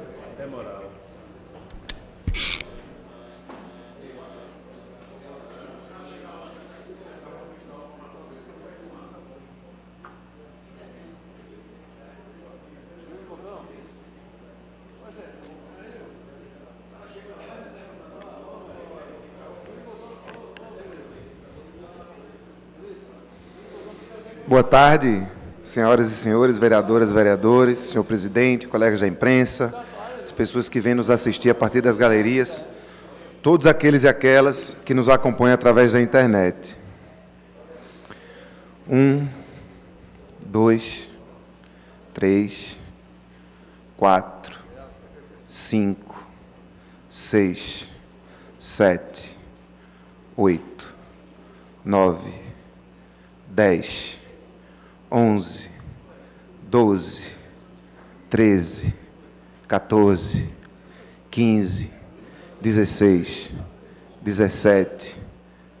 Boa tarde, senhoras e senhores, vereadoras, vereadores, senhor presidente, colegas da imprensa, as pessoas que vêm nos assistir a partir das galerias, todos aqueles e aquelas que nos acompanham através da internet. 1, 2, 3, 4, 5, 6, 7, 8, 9, 10, 11, 12, 13, 14, 15, 16, 17,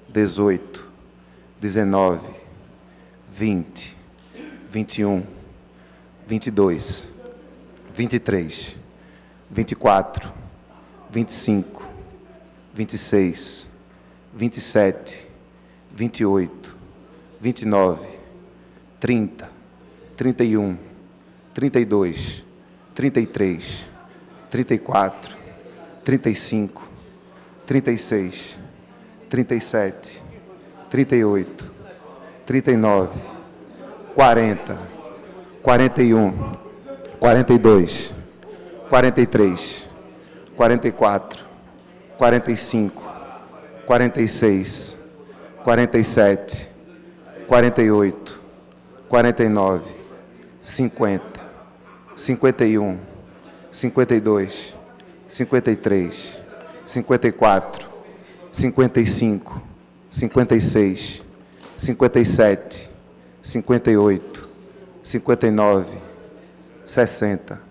18, 19, 20, 21, 22, 23, 24, 25, 26, 27, 28, 29, 30, 31, 32, 33, 34, 35, 36, 37, 38, 39, 40, 41, 42, 43, 44, 45, 46, 47, 48, 49, 50, 51, 52, 53, 54, 55, 56, 57, 58, 59, 60,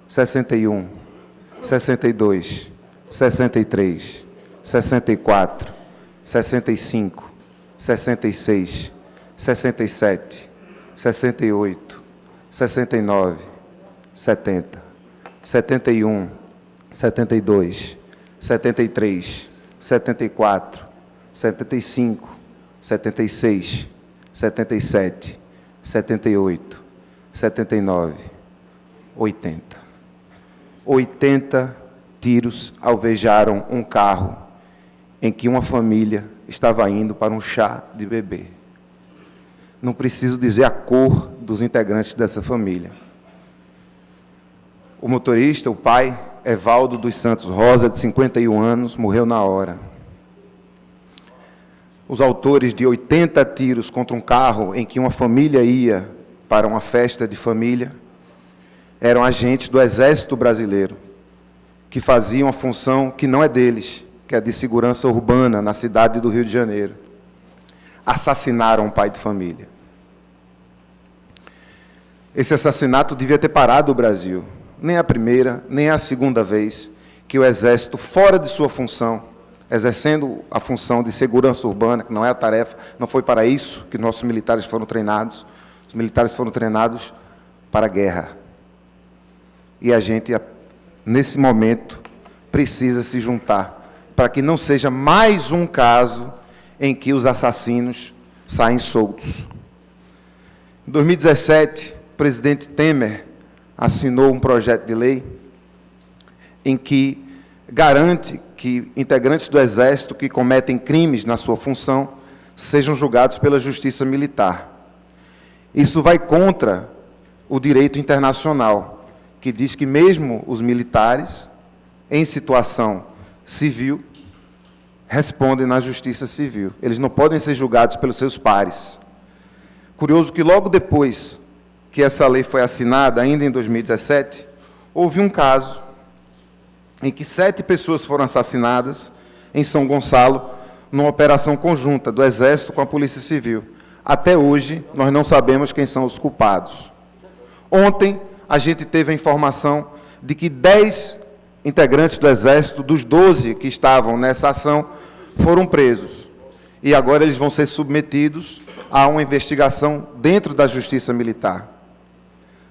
61, 62, 63, 64, 65, 66, 67, 68, 69, 70, 71, 72, 73, 74, 75, 76, 77, 78, 79, 80. 80 tiros alvejaram um carro em que uma família estava indo para um chá de bebê. Não preciso dizer a cor dos integrantes dessa família. O motorista, o pai, Evaldo dos Santos Rosa, de 51 anos, morreu na hora. Os autores de 80 tiros contra um carro em que uma família ia para uma festa de família eram agentes do Exército Brasileiro, que faziam a função que não é deles, que é de segurança urbana na cidade do Rio de Janeiro. Assassinaram um pai de família. Esse assassinato devia ter parado o Brasil. Nem a primeira, nem a segunda vez que o Exército, fora de sua função, exercendo a função de segurança urbana, que não é a tarefa, não foi para isso que nossos militares foram treinados. Os militares foram treinados para a guerra. E a gente, nesse momento, precisa se juntar para que não seja mais um caso em que os assassinos saem soltos. Em 2017, o presidente Temer assinou um projeto de lei em que garante que integrantes do Exército que cometem crimes na sua função sejam julgados pela Justiça Militar. Isso vai contra o direito internacional, que diz que mesmo os militares, em situação civil, respondem na Justiça Civil. Eles não podem ser julgados pelos seus pares. Curioso que logo depois que essa lei foi assinada, ainda em 2017, houve um caso em que 7 pessoas foram assassinadas em São Gonçalo, numa operação conjunta do Exército com a Polícia Civil. Até hoje, nós não sabemos quem são os culpados. Ontem, a gente teve a informação de que 10 integrantes do Exército, dos 12 que estavam nessa ação, foram presos. E agora eles vão ser submetidos a uma investigação dentro da Justiça Militar.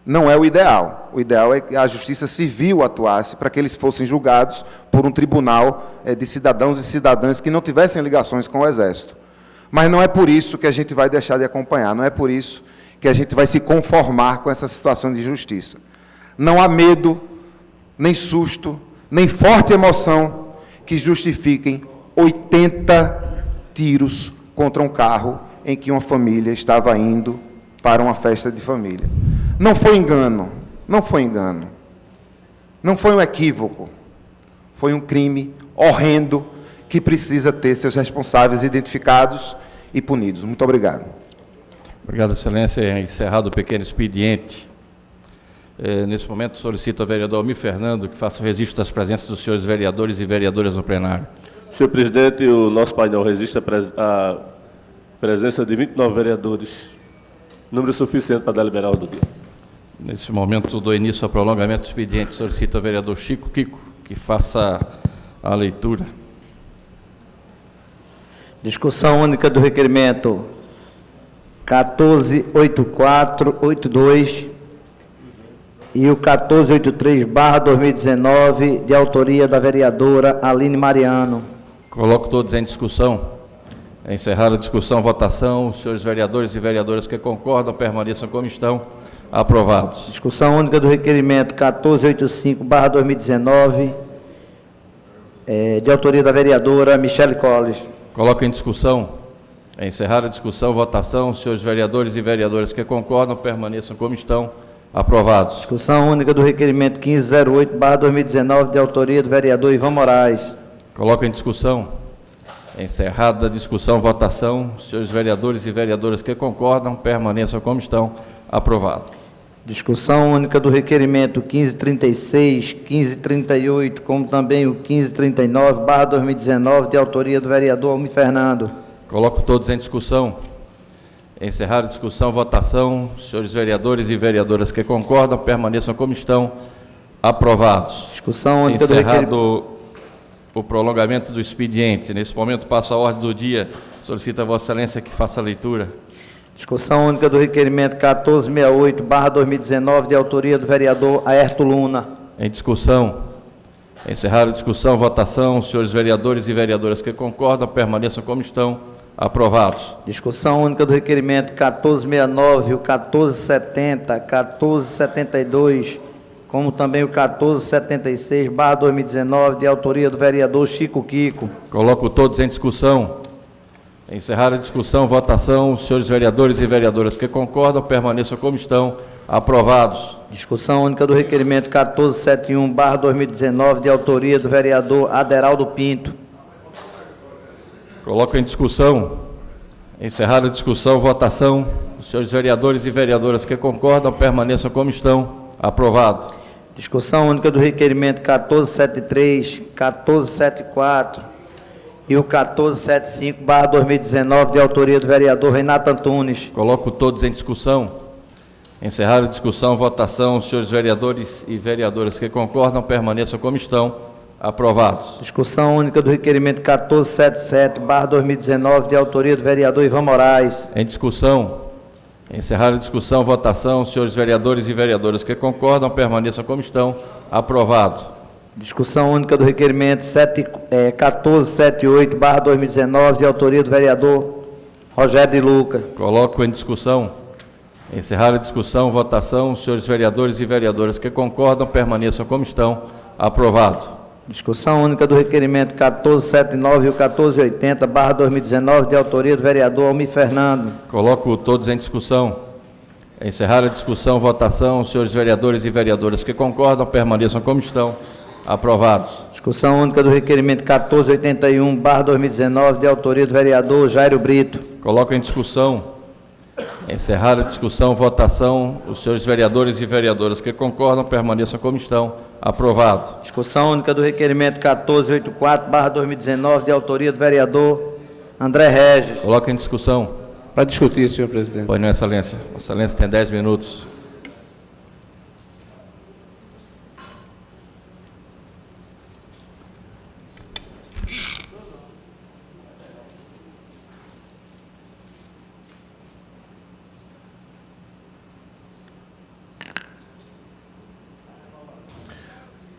Não é o ideal. O ideal é que a Justiça Civil atuasse para que eles fossem julgados por um tribunal de cidadãos e cidadãs que não tivessem ligações com o Exército. Mas não é por isso que a gente vai deixar de acompanhar, não é por isso que a gente vai se conformar com essa situação de injustiça. Não há medo, nem susto, nem forte emoção que justifiquem 80 tiros contra um carro em que uma família estava indo para uma festa de família. Não foi engano, não foi engano. Não foi um equívoco. Foi um crime horrendo que precisa ter seus responsáveis identificados e punidos. Muito obrigado. Obrigado, Excelência. Encerrado o pequeno expediente. Nesse momento, solicito ao vereador Almir Fernando que faça o registro das presenças dos senhores vereadores e vereadoras no plenário. Senhor presidente, o nosso painel registra a presença de 29 vereadores. Número suficiente para deliberar o do dia. Nesse momento, dou início ao prolongamento do expediente. Solicito ao vereador Chico Kiko que faça a leitura. Discussão única do requerimento 148482 e o 1483/2019, de autoria da vereadora Aline Mariano. Coloco todos em discussão. Encerrada a discussão, votação. Os senhores vereadores e vereadoras que concordam permaneçam como estão. Aprovados. Discussão única do requerimento 1485/2019, de autoria da vereadora Michele Colles. Coloco em discussão. Encerrada a discussão, votação. Os senhores vereadores e vereadoras que concordam permaneçam como estão. Aprovados. Discussão única do requerimento 1508/2019, de autoria do vereador Ivan Moraes. Coloco em discussão. Encerrada a discussão, votação. Os senhores vereadores e vereadoras que concordam permaneçam como estão. Aprovado. Discussão única do requerimento 1536, 1538, como também o 1539/2019, de autoria do vereador Almir Fernando. Coloco todos em discussão. Encerrada a discussão, votação. Senhores vereadores e vereadoras que concordam, permaneçam como estão. Aprovados. Discussão única do requerimento. Encerrado o prolongamento do expediente. Nesse momento, passo a ordem do dia. Solicito a Vossa Excelência que faça a leitura. Discussão única do requerimento 1468/2019, de autoria do vereador Aerto Luna. Em discussão. Encerrada a discussão, votação. Senhores vereadores e vereadoras que concordam, permaneçam como estão. Aprovados. Discussão única do requerimento 1469, o 1470, 1472, como também o 1476/2019, de autoria do vereador Chico Kiko. Coloco todos em discussão. Encerrada a discussão, votação. Senhores vereadores e vereadoras que concordam, permaneçam como estão. Aprovados. Discussão única do requerimento 1471/2019, de autoria do vereador Aderaldo Pinto. Coloco em discussão. Encerrada a discussão, votação. Os senhores vereadores e vereadoras que concordam, permaneçam como estão. Aprovado. Discussão única do requerimento 1473, 1474 e o 1475/2019, de autoria do vereador Renato Antunes. Coloco todos em discussão. Encerrada a discussão, votação. Os senhores vereadores e vereadoras que concordam, permaneçam como estão. Aprovados. Discussão única do requerimento 1477/2019, de autoria do vereador Ivan Moraes. Em discussão. Encerrada a discussão, votação. Os senhores vereadores e vereadoras que concordam, permaneçam como estão. Aprovado. Discussão única do requerimento 1478/2019, de autoria do vereador Rogério de Luca. Coloco em discussão. Encerrada a discussão, votação. Os senhores vereadores e vereadoras que concordam, permaneçam como estão. Aprovado. Discussão única do requerimento 1479 e o 1480/2019, de autoria do vereador Almir Fernando. Coloco todos em discussão. Encerrada a discussão, votação. Os senhores vereadores e vereadoras que concordam, permaneçam como estão. Aprovados. Discussão única do requerimento 1481/2019, de autoria do vereador Jairo Brito. Coloco em discussão. Encerrada a discussão, votação. Os senhores vereadores e vereadoras que concordam, permaneçam como estão. Aprovado. Discussão única do requerimento 1484/2019, de autoria do vereador André Regis. Coloco em discussão. Para discutir, senhor presidente. Pois não, Excelência. Vossa Excelência tem 10 minutos.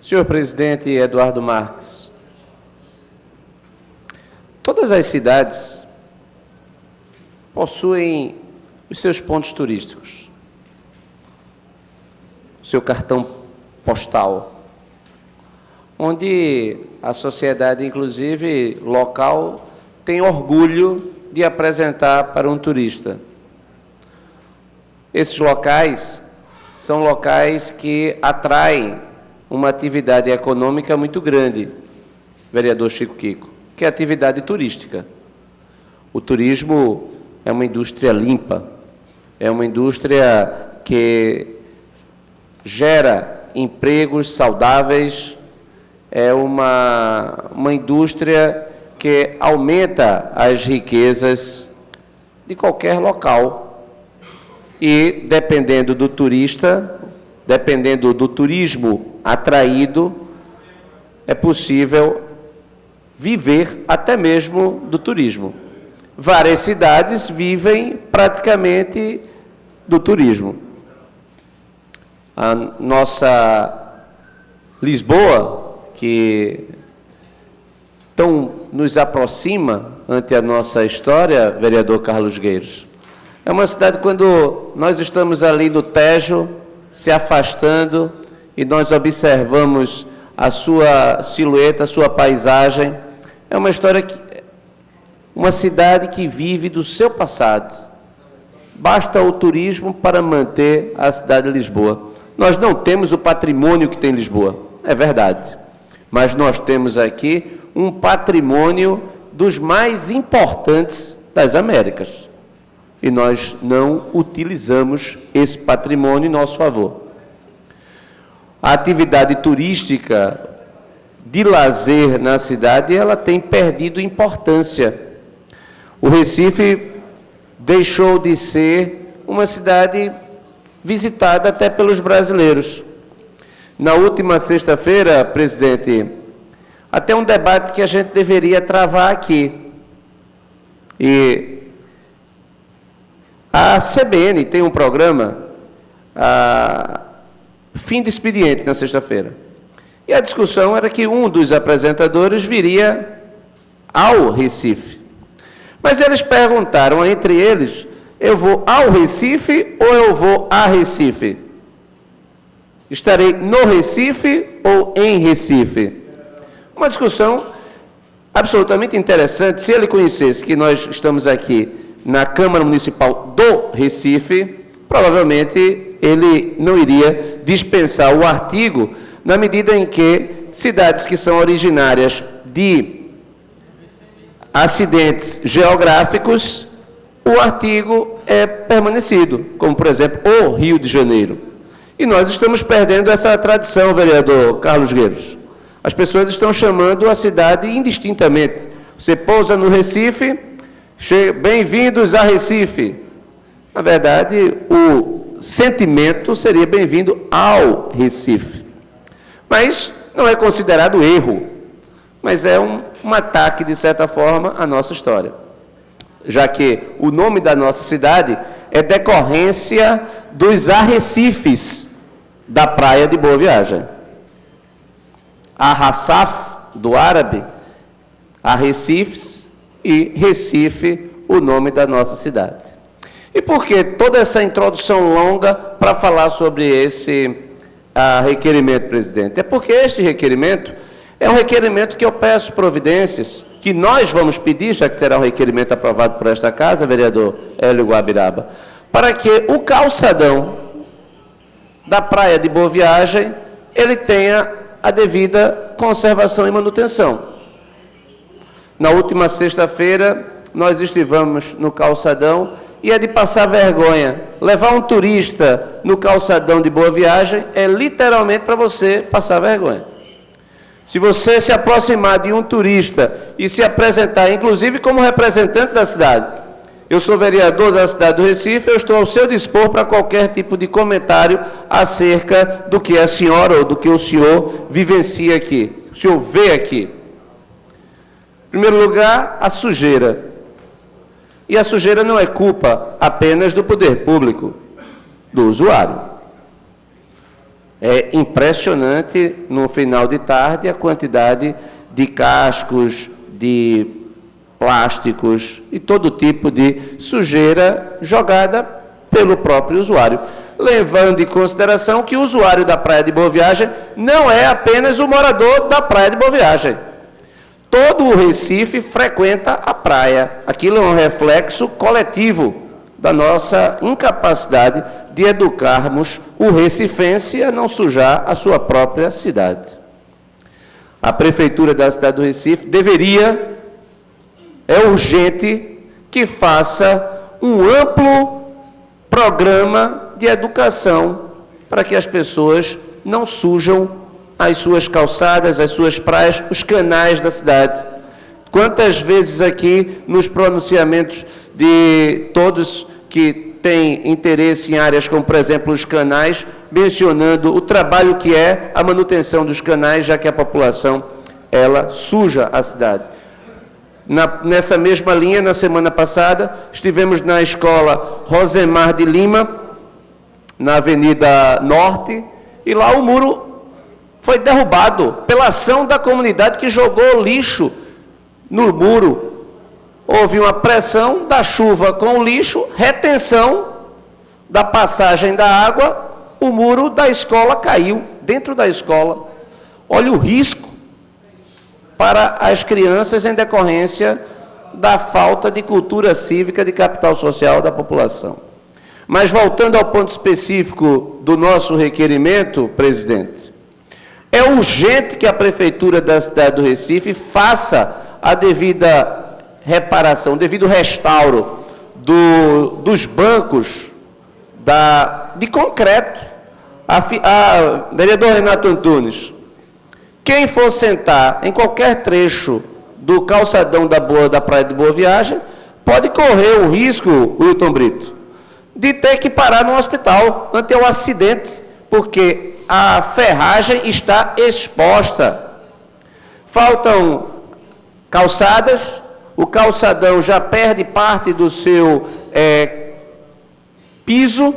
Senhor presidente Eduardo Marques, todas as cidades possuem os seus pontos turísticos, o seu cartão postal, onde a sociedade, inclusive local, tem orgulho de apresentar para um turista. Esses locais são locais que atraem uma atividade econômica muito grande, vereador Chico Kiko, que é a atividade turística. O turismo é uma indústria limpa, é uma indústria que gera empregos saudáveis, é uma indústria que aumenta as riquezas de qualquer local. E, dependendo do turista, dependendo do turismo atraído, é possível viver até mesmo do turismo. Várias cidades vivem praticamente do turismo. A nossa Lisboa, que tão nos aproxima ante a nossa história, vereador Carlos Gueiros, é uma cidade, quando nós estamos ali no Tejo, se afastando, e nós observamos a sua silhueta, a sua paisagem, é uma história uma cidade que vive do seu passado. Basta o turismo para manter a cidade de Lisboa. Nós não temos o patrimônio que tem Lisboa, é verdade, mas nós temos aqui um patrimônio dos mais importantes das Américas. E nós não utilizamos esse patrimônio em nosso favor. A atividade turística de lazer na cidade, ela tem perdido importância. O Recife deixou de ser uma cidade visitada até pelos brasileiros. Na última sexta-feira, presidente, até um debate que a gente deveria travar aqui. E a CBN tem um programa, Fim do Expediente, na sexta-feira. E a discussão era que um dos apresentadores viria ao Recife. Mas eles perguntaram entre eles, eu vou ao Recife ou eu vou a Recife? Estarei no Recife ou em Recife? Uma discussão absolutamente interessante. Se ele conhecesse que nós estamos aqui na Câmara Municipal do Recife, provavelmente ele não iria dispensar o artigo, na medida em que cidades que são originárias de acidentes geográficos, o artigo é permanecido, como, por exemplo, o Rio de Janeiro. E nós estamos perdendo essa tradição, vereador Carlos Gueiros. As pessoas estão chamando a cidade indistintamente. Você pousa no Recife, bem-vindos a Recife. Na verdade, o sentimento seria bem-vindo ao Recife. Mas não é considerado erro, mas é um ataque, de certa forma, à nossa história. Já que o nome da nossa cidade é decorrência dos arrecifes da praia de Boa Viagem. Arrasaf, do árabe, arrecifes, e Recife, o nome da nossa cidade. E por que toda essa introdução longa para falar sobre esse requerimento, presidente? É porque este requerimento é um requerimento que eu peço providências, que nós vamos pedir, já que será um requerimento aprovado por esta casa, vereador Hélio Guabiraba, para que o calçadão da praia de Boa Viagem, ele tenha a devida conservação e manutenção. Na última sexta-feira, nós estivemos no calçadão e é de passar vergonha. Levar um turista no calçadão de Boa Viagem é literalmente para você passar vergonha. Se você se aproximar de um turista e se apresentar, inclusive como representante da cidade, eu sou vereador da cidade do Recife, eu estou ao seu dispor para qualquer tipo de comentário acerca do que a senhora ou do que o senhor vivencia aqui, o senhor vê aqui. Em primeiro lugar, a sujeira. E a sujeira não é culpa apenas do poder público, do usuário. É impressionante, no final de tarde, a quantidade de cascos, de plásticos e todo tipo de sujeira jogada pelo próprio usuário. Levando em consideração que o usuário da Praia de Boa Viagem não é apenas o morador da Praia de Boa Viagem. Todo o Recife frequenta a praia. Aquilo é um reflexo coletivo da nossa incapacidade de educarmos o recifense a não sujar a sua própria cidade. A Prefeitura da cidade do Recife deveria, é urgente, que faça um amplo programa de educação para que as pessoas não sujam as suas calçadas, as suas praias, os canais da cidade. Quantas vezes aqui, nos pronunciamentos de todos que têm interesse em áreas como, por exemplo, os canais, mencionando o trabalho que é a manutenção dos canais, já que a população, ela suja a cidade. Nessa mesma linha, na semana passada, estivemos na escola Rosemar de Lima, na Avenida Norte, e lá o muro foi derrubado pela ação da comunidade que jogou lixo no muro. Houve uma pressão da chuva com o lixo, retenção da passagem da água, o muro da escola caiu, dentro da escola. Olha o risco para as crianças em decorrência da falta de cultura cívica, de capital social da população. Mas voltando ao ponto específico do nosso requerimento, presidente, é urgente que a Prefeitura da cidade do Recife faça a devida reparação, o devido restauro dos bancos de concreto. Vereador Renato Antunes, quem for sentar em qualquer trecho do calçadão da Praia de Boa Viagem, pode correr o risco, Wilton Brito, de ter que parar no hospital ante o acidente, porque a ferragem está exposta. Faltam calçadas, o calçadão já perde parte do seu piso,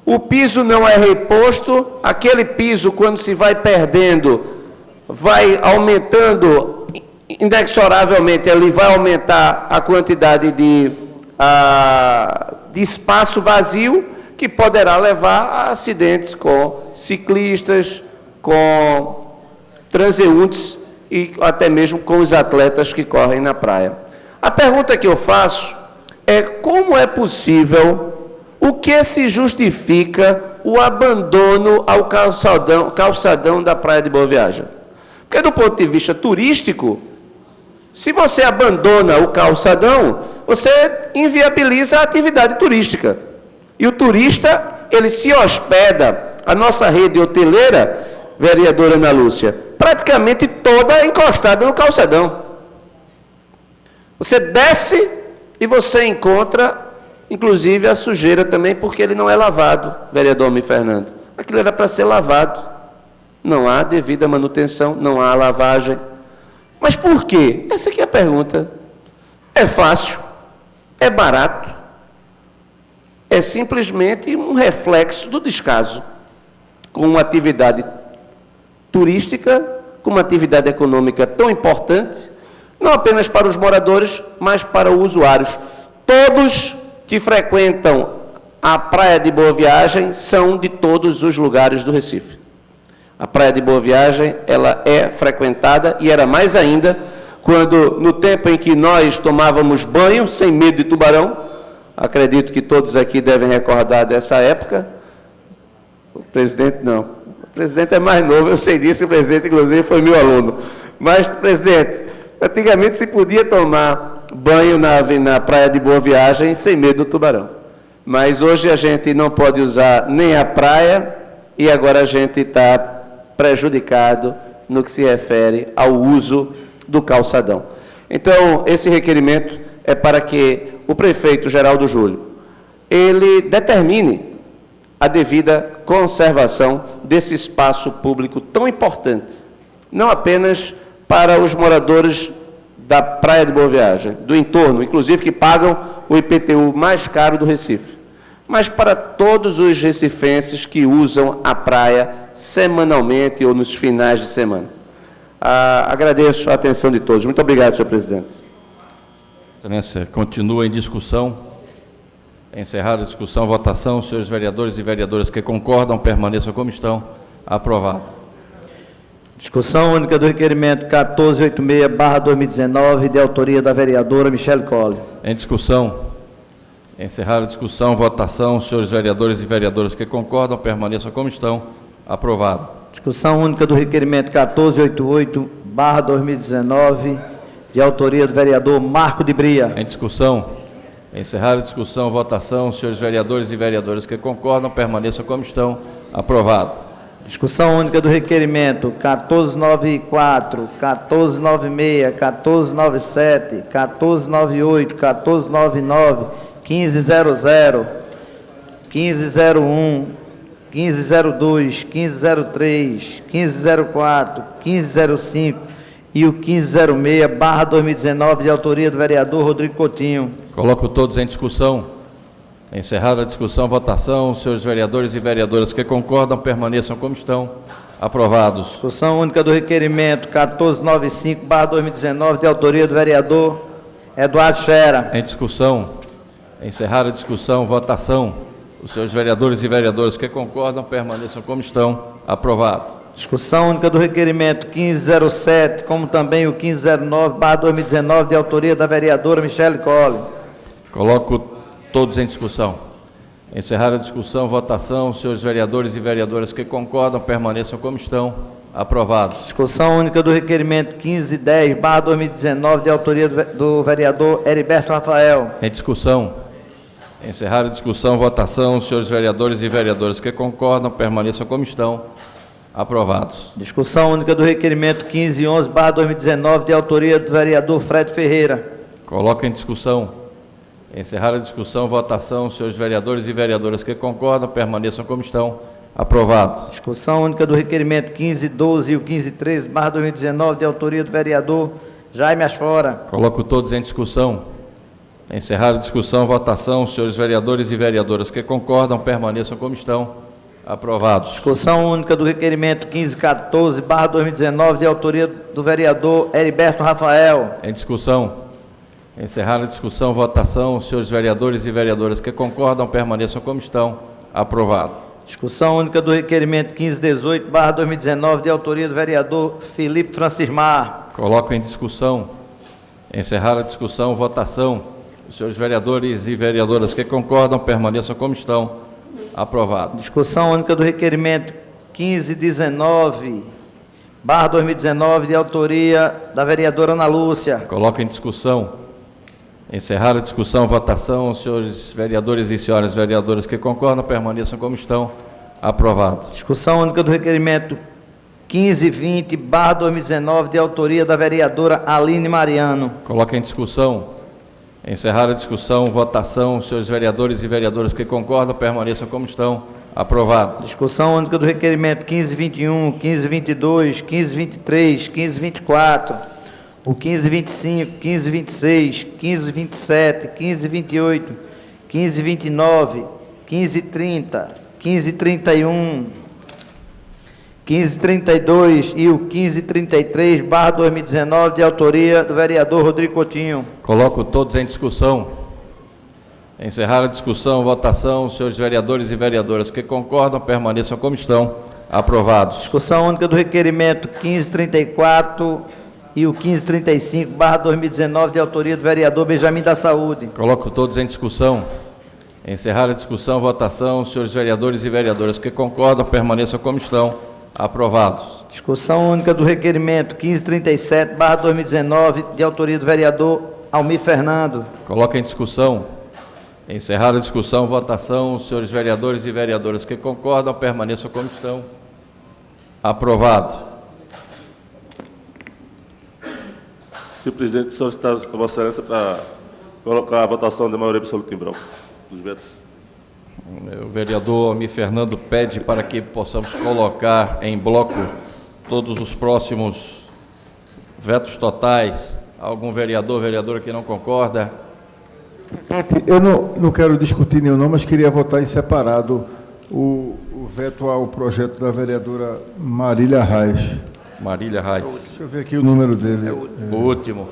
o piso não é reposto, aquele piso, quando se vai perdendo, vai aumentando inexoravelmente, ele vai aumentar a quantidade de espaço vazio, que poderá levar a acidentes com ciclistas, com transeuntes e até mesmo com os atletas que correm na praia. A pergunta que eu faço é: como é possível, o que se justifica o abandono ao calçadão da Praia de Boa Viagem? Porque do ponto de vista turístico, se você abandona o calçadão, você inviabiliza a atividade turística. E o turista, ele se hospeda, a nossa rede hoteleira, vereadora Ana Lúcia, praticamente toda encostada no calçadão. Você desce e você encontra, inclusive, a sujeira também, porque ele não é lavado, vereador Almir Fernando. Aquilo era para ser lavado. Não há devida manutenção, não há lavagem. Mas por quê? Essa aqui é a pergunta. É fácil, é barato, é simplesmente um reflexo do descaso com uma atividade turística, com uma atividade econômica tão importante, não apenas para os moradores, mas para os usuários. Todos que frequentam a Praia de Boa Viagem são de todos os lugares do Recife. A Praia de Boa Viagem, ela é frequentada, e era mais ainda quando, no tempo em que nós tomávamos banho, sem medo de tubarão, acredito que todos aqui devem recordar dessa época. O presidente não. O presidente é mais novo, eu sei disso, o presidente, inclusive, foi meu aluno. Mas, presidente, antigamente se podia tomar banho na Praia de Boa Viagem sem medo do tubarão. Mas hoje a gente não pode usar nem a praia, e agora a gente está prejudicado no que se refere ao uso do calçadão. Então, esse requerimento é para que o prefeito Geraldo Júlio, ele determine a devida conservação desse espaço público tão importante, não apenas para os moradores da Praia de Boa Viagem, do entorno, inclusive que pagam o IPTU mais caro do Recife, mas para todos os recifenses que usam a praia semanalmente ou nos finais de semana. Agradeço a atenção de todos. Muito obrigado, senhor presidente. Excelência, continua em discussão. Encerrada a discussão, votação. Os senhores vereadores e vereadoras que concordam, permaneçam como estão. Aprovado. Discussão única do requerimento 1486/2019, de autoria da vereadora Michele Colli. Em discussão. Encerrada a discussão, votação. Os senhores vereadores e vereadoras que concordam, permaneçam como estão. Aprovado. Discussão única do requerimento 1488/2019, de autoria do vereador Marco de Bria. Em discussão. Encerrada a discussão, votação. Os senhores vereadores e vereadoras que concordam, permaneçam como estão. Aprovado. Discussão única do requerimento 1494, 1496, 1497, 1498, 1499, 1500, 1501, 1502, 1503, 1504, 1505 e o 1506/2019, de autoria do vereador Rodrigo Coutinho. Coloco todos em discussão. Encerrada a discussão, votação. Os senhores vereadores e vereadoras que concordam, permaneçam como estão. Aprovados. Discussão única do requerimento 1495/2019, de autoria do vereador Eduardo Xera. Em discussão. Encerrada a discussão, votação. Os senhores vereadores e vereadoras que concordam, permaneçam como estão. Aprovado. Discussão única do requerimento 1507, como também o 1509/2019, de autoria da vereadora Michele Colli. Coloco todos em discussão. Encerrada a discussão, votação. Os senhores vereadores e vereadoras que concordam, permaneçam como estão. Aprovado. Discussão única do requerimento 1510/2019, de autoria do vereador Heriberto Rafael. Em discussão. Encerrada a discussão, votação. Os senhores vereadores e vereadoras que concordam, permaneçam como estão. Aprovados. Discussão única do requerimento 1511/2019, de autoria do vereador Fred Ferreira. Coloca em discussão. Encerrada a discussão, votação. Senhores vereadores e vereadoras que concordam, permaneçam como estão. Aprovado. Discussão única do requerimento 1512 e o 1513/2019, de autoria do vereador Jaime Asfora. Coloco todos em discussão. Encerrada a discussão, votação. Senhores vereadores e vereadoras que concordam, permaneçam como estão. Aprovados. Discussão única do requerimento 1514/2019, de autoria do vereador Heriberto Rafael. Em discussão. Encerrada a discussão, votação. Senhores vereadores e vereadoras que concordam, permaneçam como estão. Aprovado. Discussão única do requerimento 1518/2019, de autoria do vereador Felipe Francismar. Coloco em discussão. Encerrada a discussão, votação. Os senhores vereadores e vereadoras que concordam, permaneçam como estão. Aprovado. Discussão única do requerimento 1519/2019, de autoria da vereadora Ana Lúcia. Coloco em discussão. Encerrada a discussão, votação. Os senhores vereadores e senhoras vereadoras que concordam, permaneçam como estão. Aprovado. Discussão única do requerimento 1520/2019, de autoria da vereadora Aline Mariano. Coloco em discussão. Encerrada a discussão, votação. Os senhores vereadores e vereadoras que concordam, permaneçam como estão. Aprovado. Discussão única do requerimento 1521, 1522, 1523, 1524, o 1525, 1526, 1527, 1528, 1529, 1530, 1531, 1532 e o 1533/2019, de autoria do vereador Rodrigo Coutinho. Coloco todos em discussão. Encerrada a discussão, votação. Os senhores vereadores e vereadoras que concordam, permaneçam como estão. Aprovados. Discussão única do requerimento 1534 e o 1535/2019, de autoria do vereador Benjamin da Saúde. Coloco todos em discussão. Encerrada a discussão, votação. Os senhores vereadores e vereadoras que concordam, permaneçam como estão. Aprovados. Discussão única do requerimento 1537/2019, de autoria do vereador Almir Fernando. Coloco em discussão. Encerrada a discussão, votação. Os senhores vereadores e vereadoras que concordam, permaneçam como estão. Aprovado. Senhor presidente, solicitado por Vossa Excelência para colocar a votação de maioria absoluta em branco dos vetos. O vereador Almir Fernando pede para que possamos colocar em bloco todos os próximos vetos totais. Algum vereador, vereadora que não concorda? Eu não quero discutir nenhum não, mas queria votar em separado o veto ao projeto da vereadora Marília Reis. Marília Reis. Deixa eu ver aqui o número dele. O último.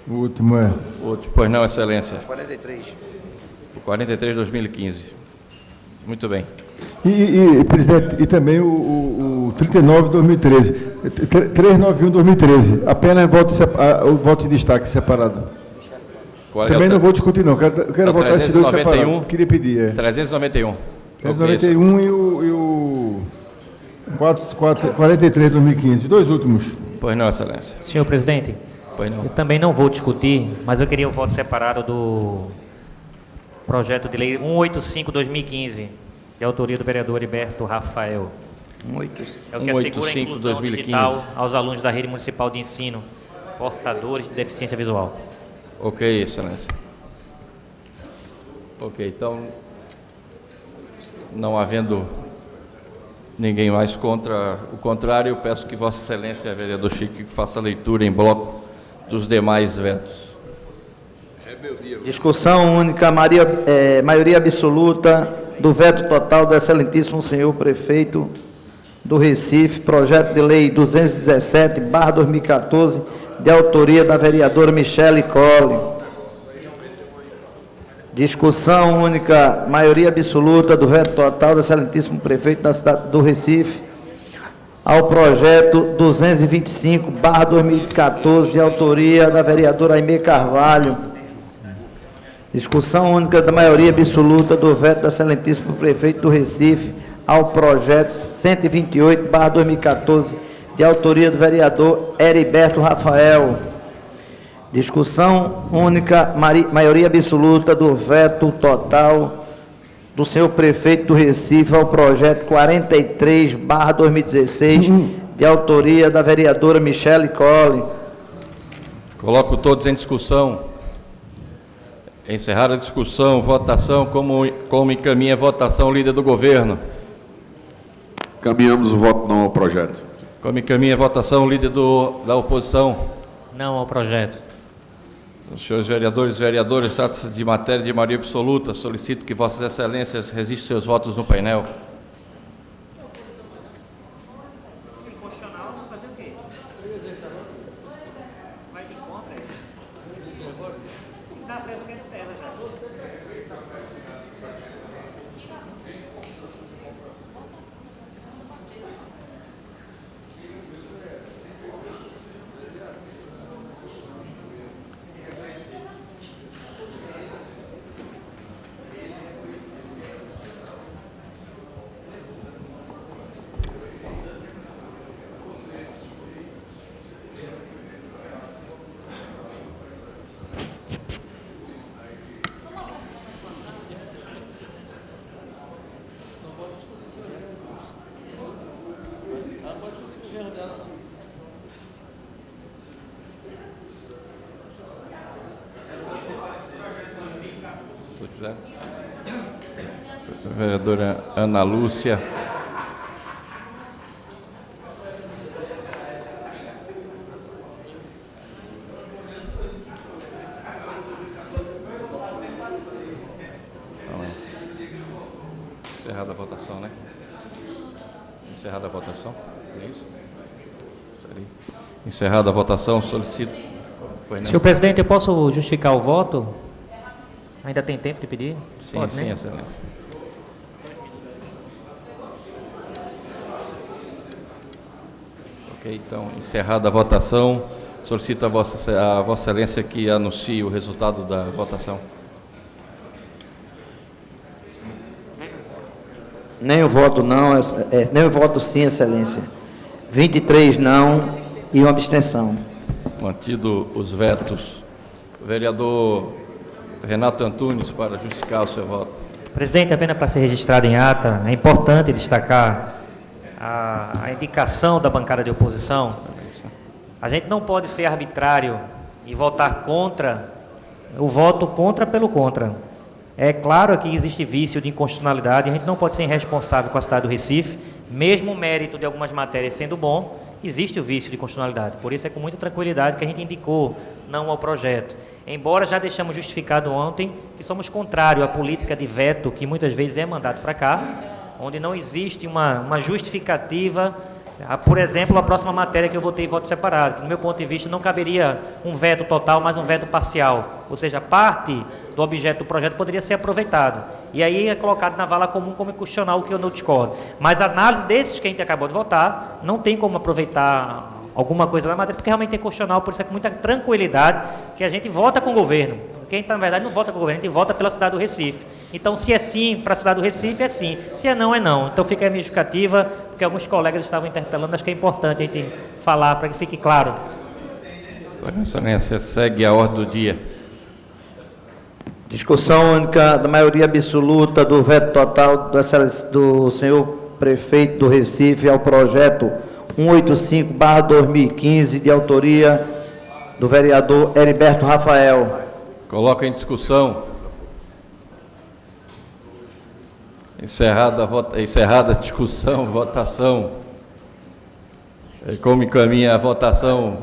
O último é. O último. Pois não, Excelência. 43. O 43/2015. Muito bem. E presidente, e também o 39/2013. 391/2013. Apenas o voto de destaque separado. Qual também é não vou discutir não, quero votar esses dois separados. Queria pedir. 391. 391 e o 43/2015. Os dois últimos. Pois não, Excelência. Senhor presidente, pois não. Eu também não vou discutir, mas eu queria o voto separado do projeto de lei 185/2015, de autoria do vereador Heriberto Rafael. É o que assegura a inclusão 2015. digital aos alunos da rede municipal de ensino, portadores de deficiência visual. Ok, Excelência. Ok, então, não havendo ninguém mais contra o contrário, eu peço que Vossa Excelência, vereador Chico, faça a leitura em bloco dos demais vetos. Discussão única, maioria absoluta do veto total do excelentíssimo senhor prefeito do Recife, projeto de lei 217/2014, de autoria da vereadora Michele Colli. Discussão única, maioria absoluta do veto total do excelentíssimo prefeito da cidade do Recife ao projeto 225/2014, de autoria da vereadora Aimee Carvalho. Discussão única da maioria absoluta do veto do excelentíssimo prefeito do Recife ao projeto 128/2014, de autoria do vereador Heriberto Rafael. Discussão única, maioria absoluta do veto total do senhor prefeito do Recife ao projeto 43/2016, de autoria da vereadora Michele Colli. Coloco todos em discussão. Encerrada a discussão, votação, como encaminha a votação, líder do governo? Caminhamos o voto não ao projeto. Como encaminha a votação, líder da oposição? Não ao projeto. Os senhores vereadores e vereadoras, trata-se de matéria de maioria absoluta. Solicito que Vossas Excelências registrem seus votos no painel. Vereadora Ana Lúcia. Encerrada a votação, né? Encerrada a votação, é isso? Encerrada a votação, solicito... Senhor presidente, eu posso justificar o voto? Ainda tem tempo de pedir? Sim, Pode, sim, né? Excelência. Ok, então, encerrada a votação, solicito a Vossa Excelência que anuncie o resultado da votação. Nem o voto não, nem o voto sim, Excelência. 23 não e uma abstenção. Mantido os vetos. Vereador Renato Antunes, para justificar o seu voto. Presidente, apenas para ser registrado em ata, é importante destacar a indicação da bancada de oposição. A gente não pode ser arbitrário e votar contra, o voto contra pelo contra. É claro que existe vício de inconstitucionalidade, a gente não pode ser irresponsável com a cidade do Recife, mesmo o mérito de algumas matérias sendo bom, existe o vício de constitucionalidade. Por isso é com muita tranquilidade que a gente indicou não ao projeto. Embora já deixamos justificado ontem que somos contrários à política de veto que muitas vezes é mandado para cá, onde não existe uma justificativa. Por exemplo, a próxima matéria que eu votei voto separado, que, do meu ponto de vista, não caberia um veto total, mas um veto parcial. Ou seja, parte do objeto do projeto poderia ser aproveitado. E aí é colocado na vala comum como constitucional, o que eu não discordo. Mas a análise desses que a gente acabou de votar, não tem como aproveitar alguma coisa da matéria, porque realmente é constitucional, por isso é com muita tranquilidade que a gente vota com o governo. Quem, na verdade, não vota com o governo, a gente vota pela cidade do Recife. Então, se é sim para a cidade do Recife, é sim. Se é não, é não. Então, fica a minha justificativa, porque alguns colegas estavam interpelando, acho que é importante a gente falar para que fique claro. Excelência, segue a ordem do dia. Discussão única da maioria absoluta do veto total do senhor prefeito do Recife ao projeto 185/2015, de autoria do vereador Heriberto Rafael. Coloca em discussão. Encerrada a discussão, votação. Como encaminha a votação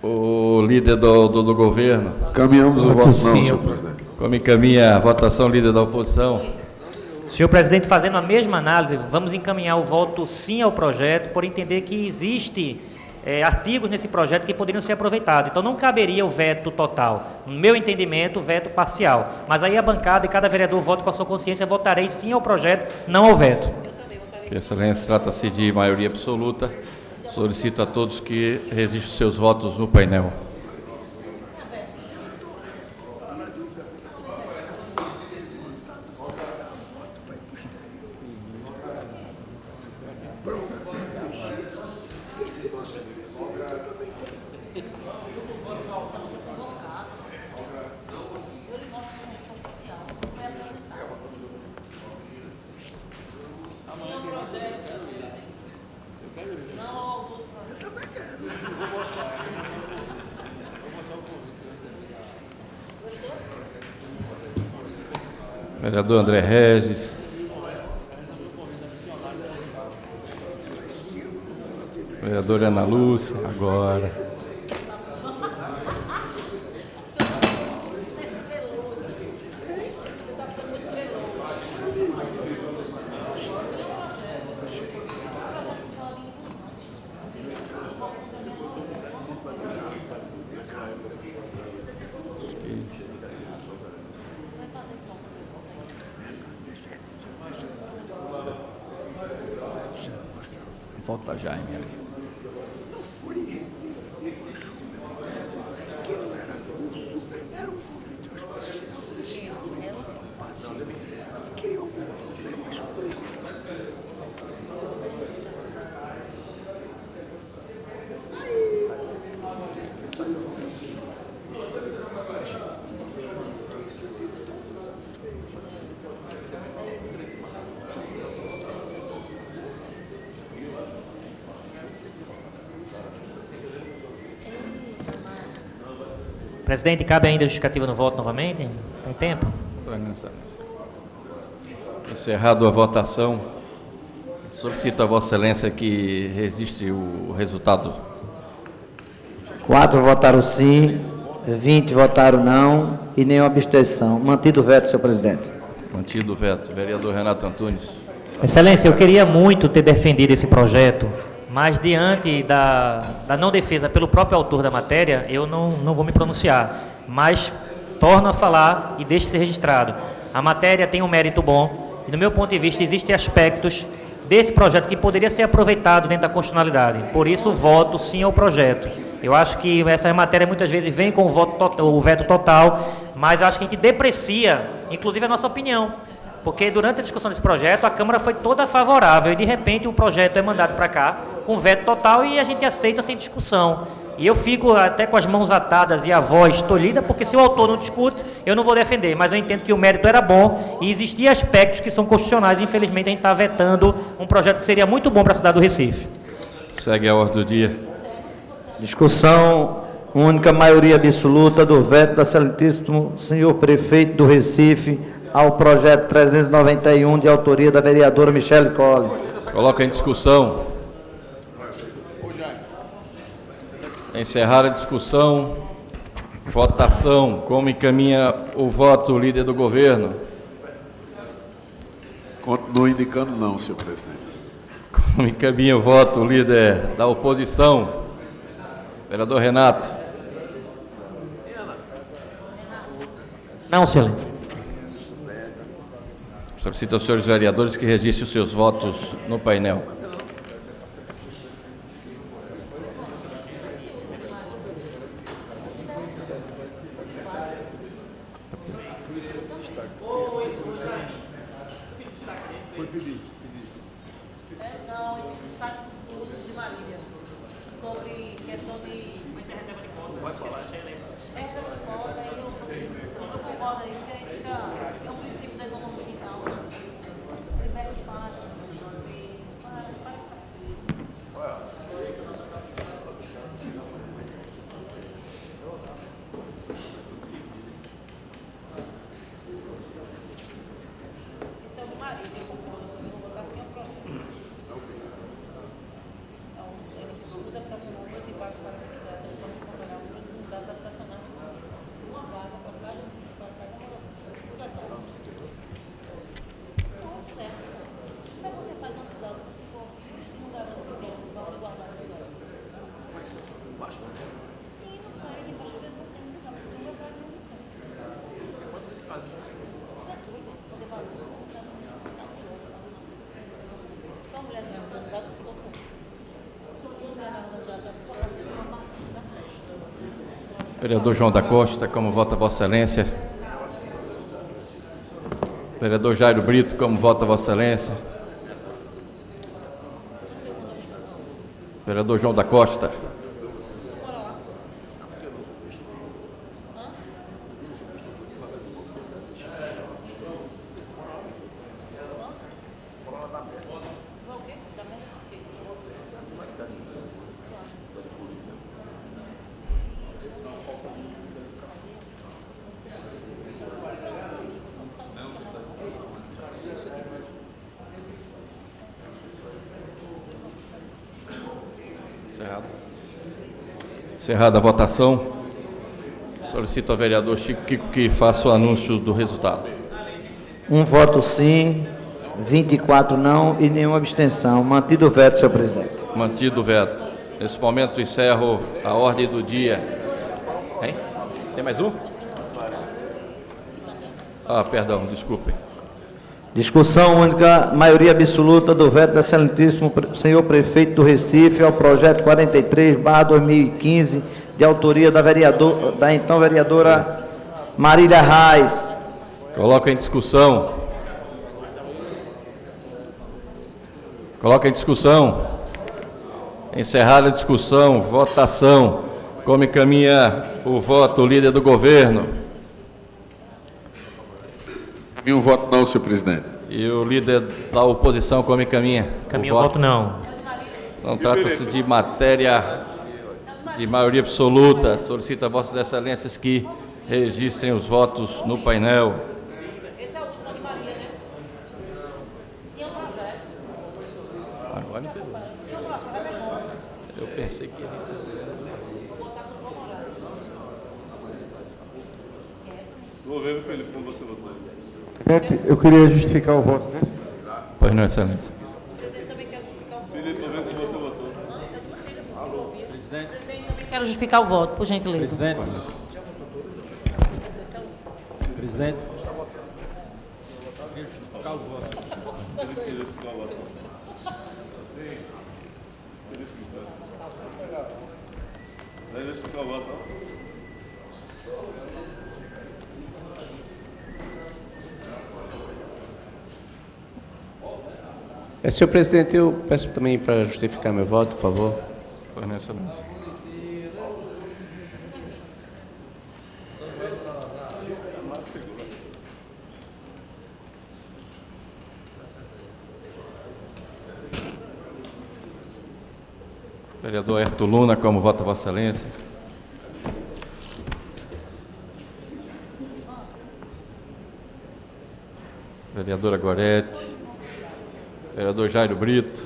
o líder do governo? Caminhamos o voto não, senhor presidente. Como encaminha a votação, líder da oposição? Senhor presidente, fazendo a mesma análise, vamos encaminhar o voto sim ao projeto, por entender que existe artigos nesse projeto que poderiam ser aproveitados. Então, não caberia o veto total. No meu entendimento, o veto parcial. Mas aí a bancada e cada vereador vota com a sua consciência, votarei sim ao projeto, não ao veto. Excelência, trata-se de maioria absoluta. Solicito a todos que registrem seus votos no painel. Vereador André Regis. Vereadora Ana Lúcia, agora. Volta Jaime ali. Presidente, cabe ainda justificativa no voto novamente? Tem tempo? Encerrado a votação, solicito a Vossa Excelência que registre o resultado. 4 votaram sim, 20 votaram não e nenhuma abstenção. Mantido o veto, senhor presidente. Mantido o veto. Vereador Renato Antunes. Excelência, eu queria muito ter defendido esse projeto, mas diante da não defesa pelo próprio autor da matéria, eu não vou me pronunciar, mas torno a falar e deixe ser registrado. A matéria tem um mérito bom e, do meu ponto de vista, existem aspectos desse projeto que poderia ser aproveitado dentro da constitucionalidade. Por isso, voto sim ao projeto. Eu acho que essa matéria muitas vezes vem com o veto total, mas acho que a gente deprecia, inclusive, a nossa opinião. Porque durante a discussão desse projeto, a Câmara foi toda favorável e, de repente, o projeto é mandado para cá com veto total e a gente aceita sem discussão. E eu fico até com as mãos atadas e a voz tolhida, porque se o autor não discute, eu não vou defender. Mas eu entendo que o mérito era bom e existiam aspectos que são constitucionais e, infelizmente, a gente está vetando um projeto que seria muito bom para a cidade do Recife. Segue a ordem do dia. Discussão única, maioria absoluta do veto do excelentíssimo senhor prefeito do Recife ao projeto 391, de autoria da vereadora Michele Colli. Coloca em discussão. Encerrar a discussão. Votação. Como encaminha o voto, o líder do governo? Continuo indicando não, senhor presidente. Como encaminha o voto, o líder da oposição? Vereador Renato. Não, excelência. Solicito aos senhores vereadores que registrem os seus votos no painel. Foi pedir. Não, o destaque dos estudos de Marília, sobre questão de... Mas é reserva de conta. Vai falar. É reserva de conta, aí eu concordo aí, que aí fica... É um princípio da economia e tal. Libera os pais, esse é o de Marília, eu concordo. Eu vou botar assim o próximo. Ele fez uso habitacional 84 para a cidade, vamos comparar o uso de dados habitacionais, uma vaga para cada município, para cada morador. Não é certo. Como é que você faz uma cidade que for um garante que tem um valor igualdade na cidade? Sim, não vai, ele faz vezes não tem muita coisa, não vai não tem. É doido, poder valor, só a mulher não é organizada que se tocou. Vereador João da Costa, como vota Vossa Excelência? Vereador Jairo Brito, como vota Vossa Excelência? Vereador João da Costa. Encerrada a votação, solicito ao vereador Chico Kiko que faça o anúncio do resultado. 1 voto sim, 24 não e nenhuma abstenção. Mantido o veto, senhor presidente. Mantido o veto. Nesse momento encerro a ordem do dia. Hein? Tem mais um? Perdão, desculpem. Discussão única, maioria absoluta do veto do excelentíssimo senhor prefeito do Recife ao projeto 43/2015, de autoria da então vereadora Marília Reis. Coloca em discussão. Coloca em discussão. Encerrada a discussão, votação. Como encaminha o voto, o líder do governo? E um voto não, senhor presidente. E o líder da oposição, como encaminha? Caminho voto não. Não trata-se de matéria de maioria absoluta. Solicito a vossas excelências que registrem os votos no painel. Esse é o último de Marília, né? Sim, é um projeto. Agora não sei. Sim, é um projeto, é bom. Eu pensei que... Governo Felipe, como você votou? Presidente, eu queria justificar o voto nesse. Pois não, excelência. Felipe, governo como você votou? Presidente, também quero justificar o voto, por gentileza. Presidente. Presidente. Queria justificar o voto. Vai justificar o voto, não? Senhor presidente, eu peço também para justificar meu voto, por favor. Pois não, excelência. Vereador Herto Luna, como vota Vossa Excelência? Vereadora Gorete. Vereador Jairo Brito.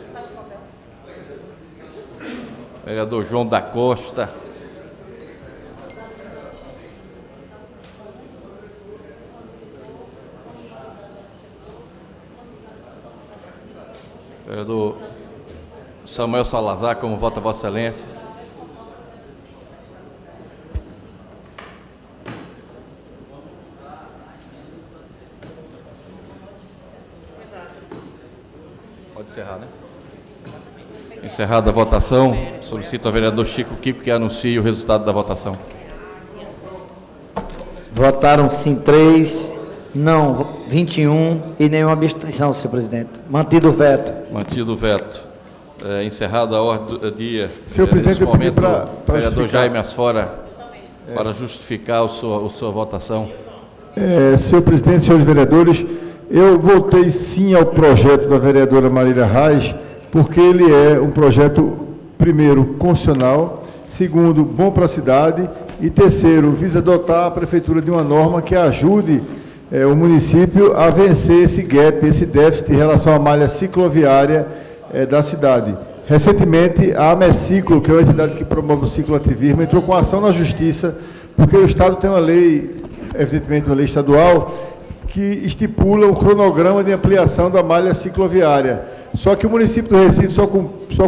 Vereador João da Costa. Vereador Samuel Salazar, como vota Vossa Excelência? Pode encerrar, né? Encerrada a votação, solicito ao vereador Chico Kiko que anuncie o resultado da votação. Votaram sim 3, não 21 e nenhuma abstenção, senhor presidente. Mantido o veto. Mantido o veto. Encerrada a ordem do dia. Senhor presidente, eu pedi para vereador Jaime Asfora, para justificar a sua votação. Senhor presidente, senhores vereadores, eu votei sim ao projeto da vereadora Marília Reis, porque ele é um projeto, primeiro, constitucional, segundo, bom para a cidade, e terceiro, visa dotar a prefeitura de uma norma que ajude o município a vencer esse gap, esse déficit em relação à malha cicloviária da cidade. Recentemente, a Ameciclo, que é uma entidade que promove o cicloativismo, entrou com ação na Justiça, porque o Estado tem uma lei, evidentemente uma lei estadual, que estipula um cronograma de ampliação da malha cicloviária. Só que o município do Recife só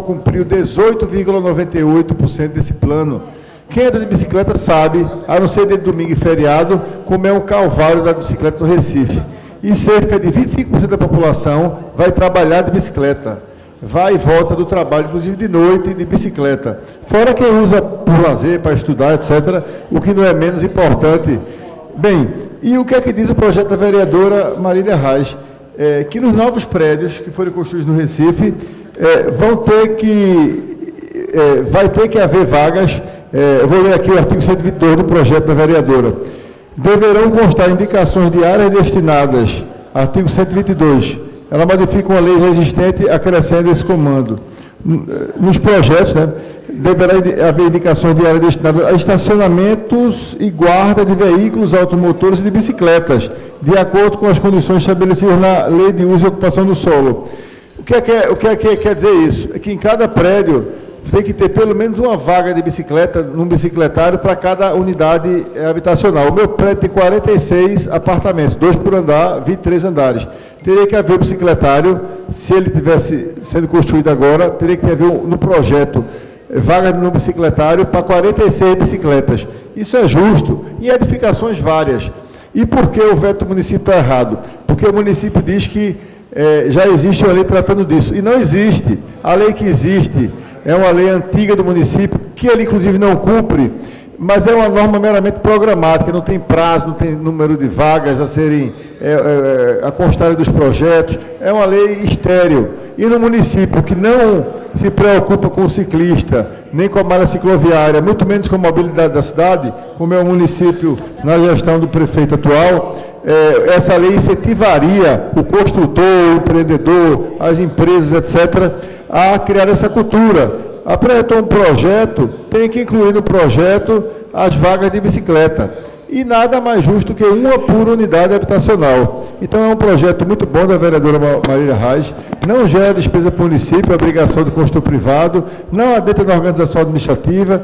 cumpriu 18,98% desse plano. Quem anda de bicicleta sabe, a não ser de domingo e feriado, como é um calvário da bicicleta no Recife. E cerca de 25% da população vai trabalhar de bicicleta. Vai e volta do trabalho, inclusive de noite, de bicicleta. Fora quem usa por lazer, para estudar, etc., o que não é menos importante. Bem, e o que é que diz o projeto da vereadora Marília Reis? Que nos novos prédios que forem construídos no Recife, vai ter que haver vagas, eu vou ler aqui o artigo 122 do projeto da vereadora. Deverão constar indicações de áreas destinadas, artigo 122, ela modifica uma lei já existente, acrescendo esse comando. Nos projetos, deverá haver indicações de área destinada a estacionamentos e guarda de veículos automotores e de bicicletas, de acordo com as condições estabelecidas na Lei de Uso e Ocupação do Solo. O que é que quer dizer isso? É que em cada prédio tem que ter pelo menos uma vaga de bicicleta, num bicicletário para cada unidade habitacional. O meu prédio tem 46 apartamentos, 2 por andar, 23 andares. Teria que haver um bicicletário, se ele tivesse sendo construído agora, teria que haver no projeto vaga no bicicletário para 46 bicicletas. Isso é justo, em edificações várias. E por que o veto do município está errado? Porque o município diz que já existe uma lei tratando disso. E não existe. A lei que existe é uma lei antiga do município, que ele inclusive não cumpre, mas é uma norma meramente programática, não tem prazo, não tem número de vagas a serem a constarem dos projetos, é uma lei estéril. E no município que não se preocupa com o ciclista, nem com a malha cicloviária, muito menos com a mobilidade da cidade, como é o município na gestão do prefeito atual, essa lei incentivaria o construtor, o empreendedor, as empresas, etc., a criar essa cultura. Apresentou um projeto, tem que incluir no projeto as vagas de bicicleta. E nada mais justo que uma por unidade habitacional. Então é um projeto muito bom da vereadora Marília Reis, não gera despesa para o município, obrigação do construtor privado, não adentra na organização administrativa,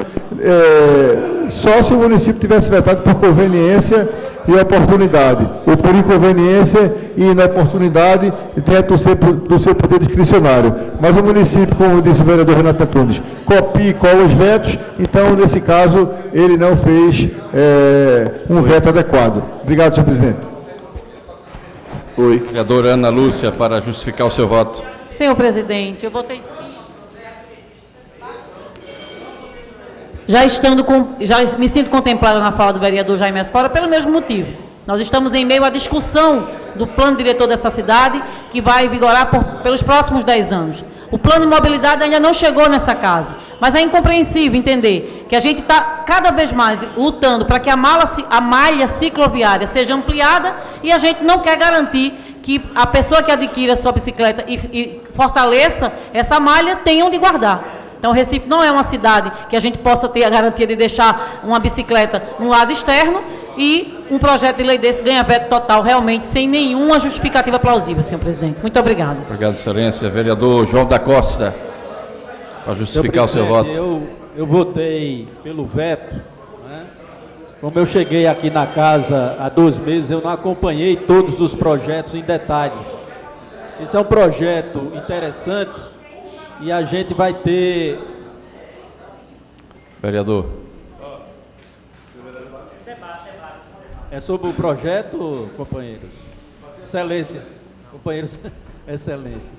só se o município tivesse vetado por conveniência e oportunidade, ou por inconveniência e inoportunidade, e tem do seu poder discricionário. Mas o município, como disse o vereador Renato Antunes, copia e cola os vetos, então, nesse caso, ele não fez um veto adequado. Obrigado, senhor presidente. Oi. Vereadora Ana Lúcia, para justificar o seu voto. Senhor presidente, eu votei sim. Já me sinto contemplada na fala do vereador Jaime Asfora pelo mesmo motivo. Nós estamos em meio à discussão do plano diretor dessa cidade, que vai vigorar pelos próximos 10 anos. O plano de mobilidade ainda não chegou nessa casa, mas é incompreensível entender que a gente está cada vez mais lutando para que a malha cicloviária seja ampliada e a gente não quer garantir que a pessoa que adquira a sua bicicleta e fortaleça essa malha tenha onde guardar. Então, o Recife não é uma cidade que a gente possa ter a garantia de deixar uma bicicleta no lado externo e um projeto de lei desse ganha veto total, realmente, sem nenhuma justificativa plausível, senhor presidente. Muito obrigado. Obrigado, excelência. Vereador João da Costa, para justificar o seu voto. Eu votei pelo veto, né? Como eu cheguei aqui na casa há 2 meses, eu não acompanhei todos os projetos em detalhes. Esse é um projeto interessante, e a gente vai ter... Vereador. É sobre o projeto, companheiros? Excelências. Companheiros, excelências.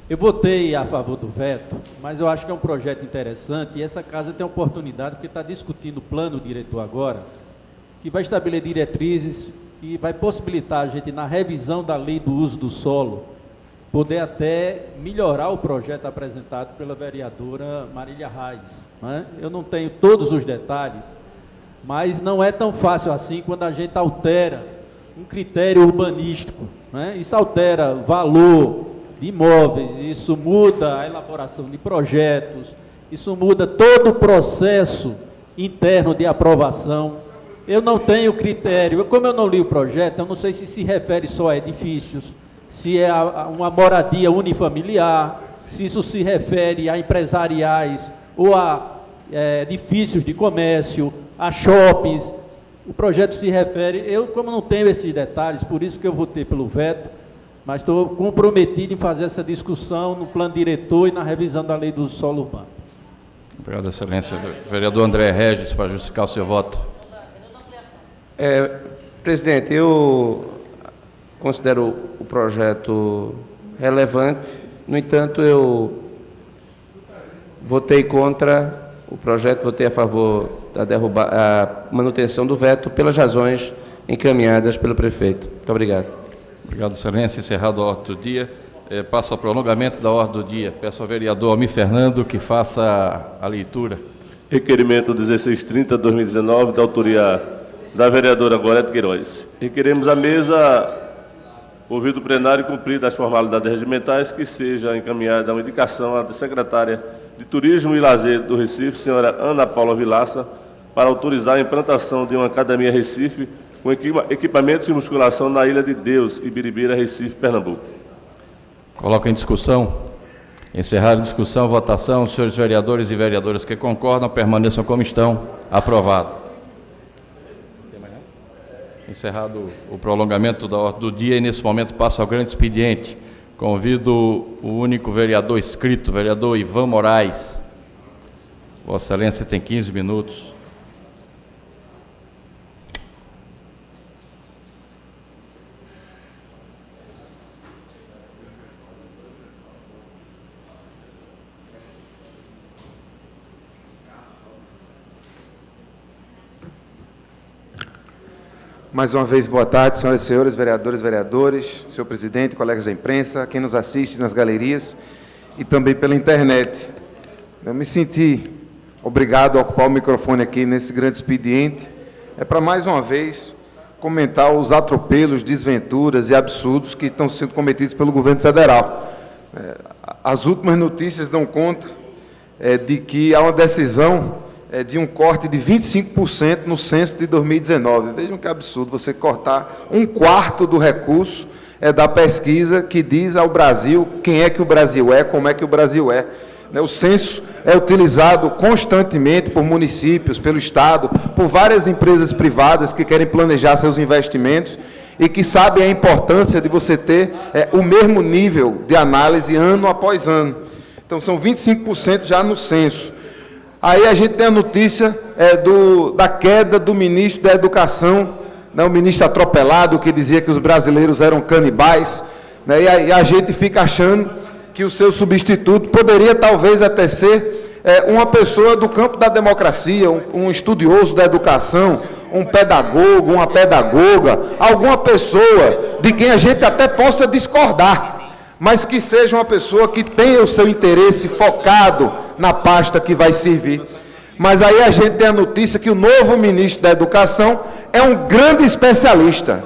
Eu votei a favor do veto, mas eu acho que é um projeto interessante e essa casa tem a oportunidade, porque está discutindo o plano diretor agora, que vai estabelecer diretrizes e vai possibilitar a gente, na revisão da lei do uso do solo, poder até melhorar o projeto apresentado pela vereadora Marília Reis, né? Eu não tenho todos os detalhes, mas não é tão fácil assim quando a gente altera um critério urbanístico, né? Isso altera valor de imóveis, isso muda a elaboração de projetos, isso muda todo o processo interno de aprovação. Eu não tenho critério, como eu não li o projeto, eu não sei se refere só a edifícios, se é uma moradia unifamiliar, se isso se refere a empresariais ou a edifícios de comércio, a shoppings. O projeto se refere, eu como não tenho esses detalhes, por isso que eu votei pelo veto, mas estou comprometido em fazer essa discussão no plano diretor e na revisão da lei do solo urbano. Obrigado, excelência. Vereador André Regis, para justificar o seu voto. Presidente, eu considero o projeto relevante, no entanto, eu votei contra o projeto, votei a favor da manutenção do veto, pelas razões encaminhadas pelo prefeito. Muito obrigado. Obrigado, excelência. Encerrado a ordem do dia. Passo ao prolongamento da ordem do dia. Peço ao vereador Almir Fernando que faça a leitura. Requerimento 1630/2019, da autoria da vereadora Gorete Queiroz. Requeremos à mesa, ouvido o plenário e cumpridas as formalidades regimentais, que seja encaminhada uma indicação à secretária de Turismo e Lazer do Recife, senhora Ana Paula Vilaça, para autorizar a implantação de uma academia Recife com equipamentos de musculação na Ilha de Deus, Ibiribira, Recife, Pernambuco. Coloco em discussão. Encerrada a discussão, votação. Os senhores vereadores e vereadoras que concordam, permaneçam como estão. Aprovado. Encerrado o prolongamento da ordem do dia e, nesse momento, passa ao grande expediente. Convido o único vereador inscrito, vereador Ivan Moraes. Vossa Excelência tem 15 minutos. Mais uma vez, boa tarde, senhoras e senhores, vereadores e vereadores, senhor presidente, colegas da imprensa, quem nos assiste nas galerias e também pela internet. Eu me senti obrigado a ocupar o microfone aqui nesse grande expediente, para mais uma vez comentar os atropelos, desventuras e absurdos que estão sendo cometidos pelo governo federal. As últimas notícias dão conta de que há uma decisão de um corte de 25% no censo de 2019. Vejam que absurdo você cortar 1/4 do recurso da pesquisa que diz ao Brasil quem é que o Brasil é, como é que o Brasil é. O censo é utilizado constantemente por municípios, pelo Estado, por várias empresas privadas que querem planejar seus investimentos e que sabem a importância de você ter o mesmo nível de análise ano após ano. Então, são 25% já no censo. Aí a gente tem a notícia da queda do ministro da Educação, o ministro atropelado, que dizia que os brasileiros eram canibais, e a gente fica achando que o seu substituto poderia talvez até ser uma pessoa do campo da democracia, um estudioso da educação, um pedagogo, uma pedagoga, alguma pessoa de quem a gente até possa discordar, mas que seja uma pessoa que tenha o seu interesse focado na pasta que vai servir. Mas aí a gente tem a notícia que o novo ministro da Educação é um grande especialista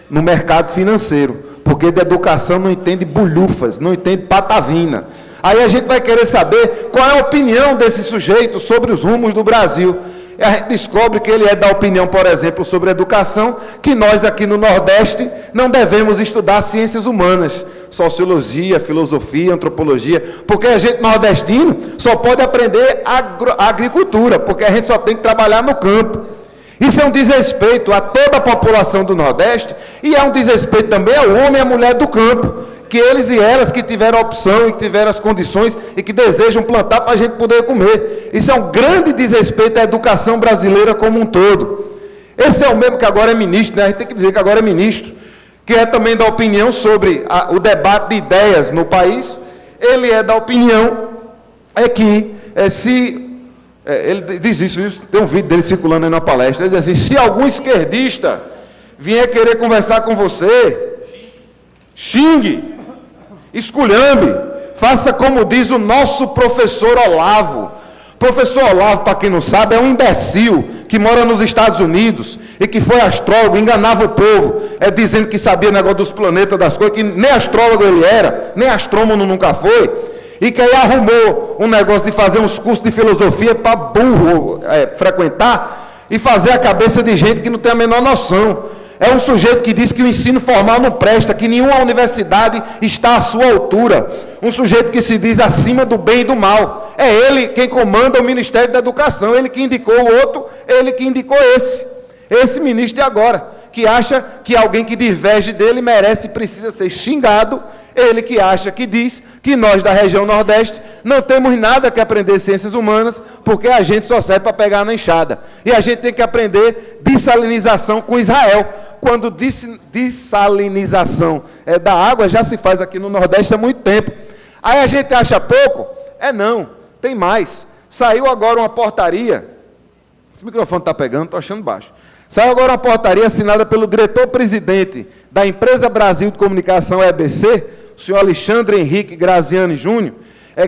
no mercado financeiro, porque de educação não entende bulhufas, não entende patavina. Aí a gente vai querer saber qual é a opinião desse sujeito sobre os rumos do Brasil. E a gente descobre que ele é da opinião, por exemplo, sobre educação, que nós aqui no Nordeste não devemos estudar ciências humanas, sociologia, filosofia, antropologia, porque a gente nordestino só pode aprender agricultura, porque a gente só tem que trabalhar no campo. Isso é um desrespeito a toda a população do Nordeste e é um desrespeito também ao homem e à mulher do campo, que eles e elas que tiveram a opção e que tiveram as condições e que desejam plantar para a gente poder comer. Isso é um grande desrespeito à educação brasileira como um todo. Esse é o mesmo que agora é ministro, né? A gente tem que dizer que agora é ministro, que é também da opinião sobre o debate de ideias no país. Ele é da opinião que ele diz isso, tem um vídeo dele circulando aí na palestra, ele diz assim: se algum esquerdista vier querer conversar com você, xingue, esculhambe, faça como diz o nosso professor Olavo. Professor Olavo, para quem não sabe, é um imbecil que mora nos Estados Unidos e que foi astrólogo, enganava o povo, dizendo que sabia negócio dos planetas, das coisas, que nem astrólogo ele era, nem astrônomo nunca foi, e que aí arrumou um negócio de fazer uns cursos de filosofia para burro frequentar e fazer a cabeça de gente que não tem a menor noção. É um sujeito que diz que o ensino formal não presta, que nenhuma universidade está à sua altura. Um sujeito que se diz acima do bem e do mal. É ele quem comanda o Ministério da Educação, ele que indicou o outro, ele que indicou esse ministro de agora, que acha que alguém que diverge dele merece e precisa ser xingado. Ele que acha, que diz que nós da região Nordeste não temos nada que aprender ciências humanas, porque a gente só serve para pegar na enxada. E a gente tem que aprender dessalinização com Israel. Quando dessalinização da água já se faz aqui no Nordeste há muito tempo. Aí a gente acha pouco? Não, tem mais. Saiu agora uma portaria, esse microfone está pegando, estou achando baixo. Saiu agora uma portaria assinada pelo diretor-presidente da Empresa Brasil de Comunicação, EBC, o senhor Alexandre Henrique Graziani Júnior,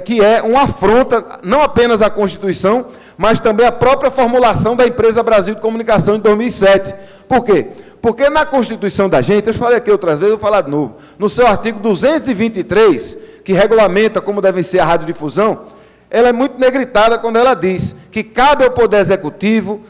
que é uma afronta não apenas à Constituição, mas também à própria formulação da Empresa Brasil de Comunicação em 2007. Por quê? Porque na Constituição da gente, eu falei aqui outras vezes, eu vou falar de novo, no seu artigo 223, que regulamenta como deve ser a radiodifusão, ela é muito negritada quando ela diz que cabe ao Poder Executivo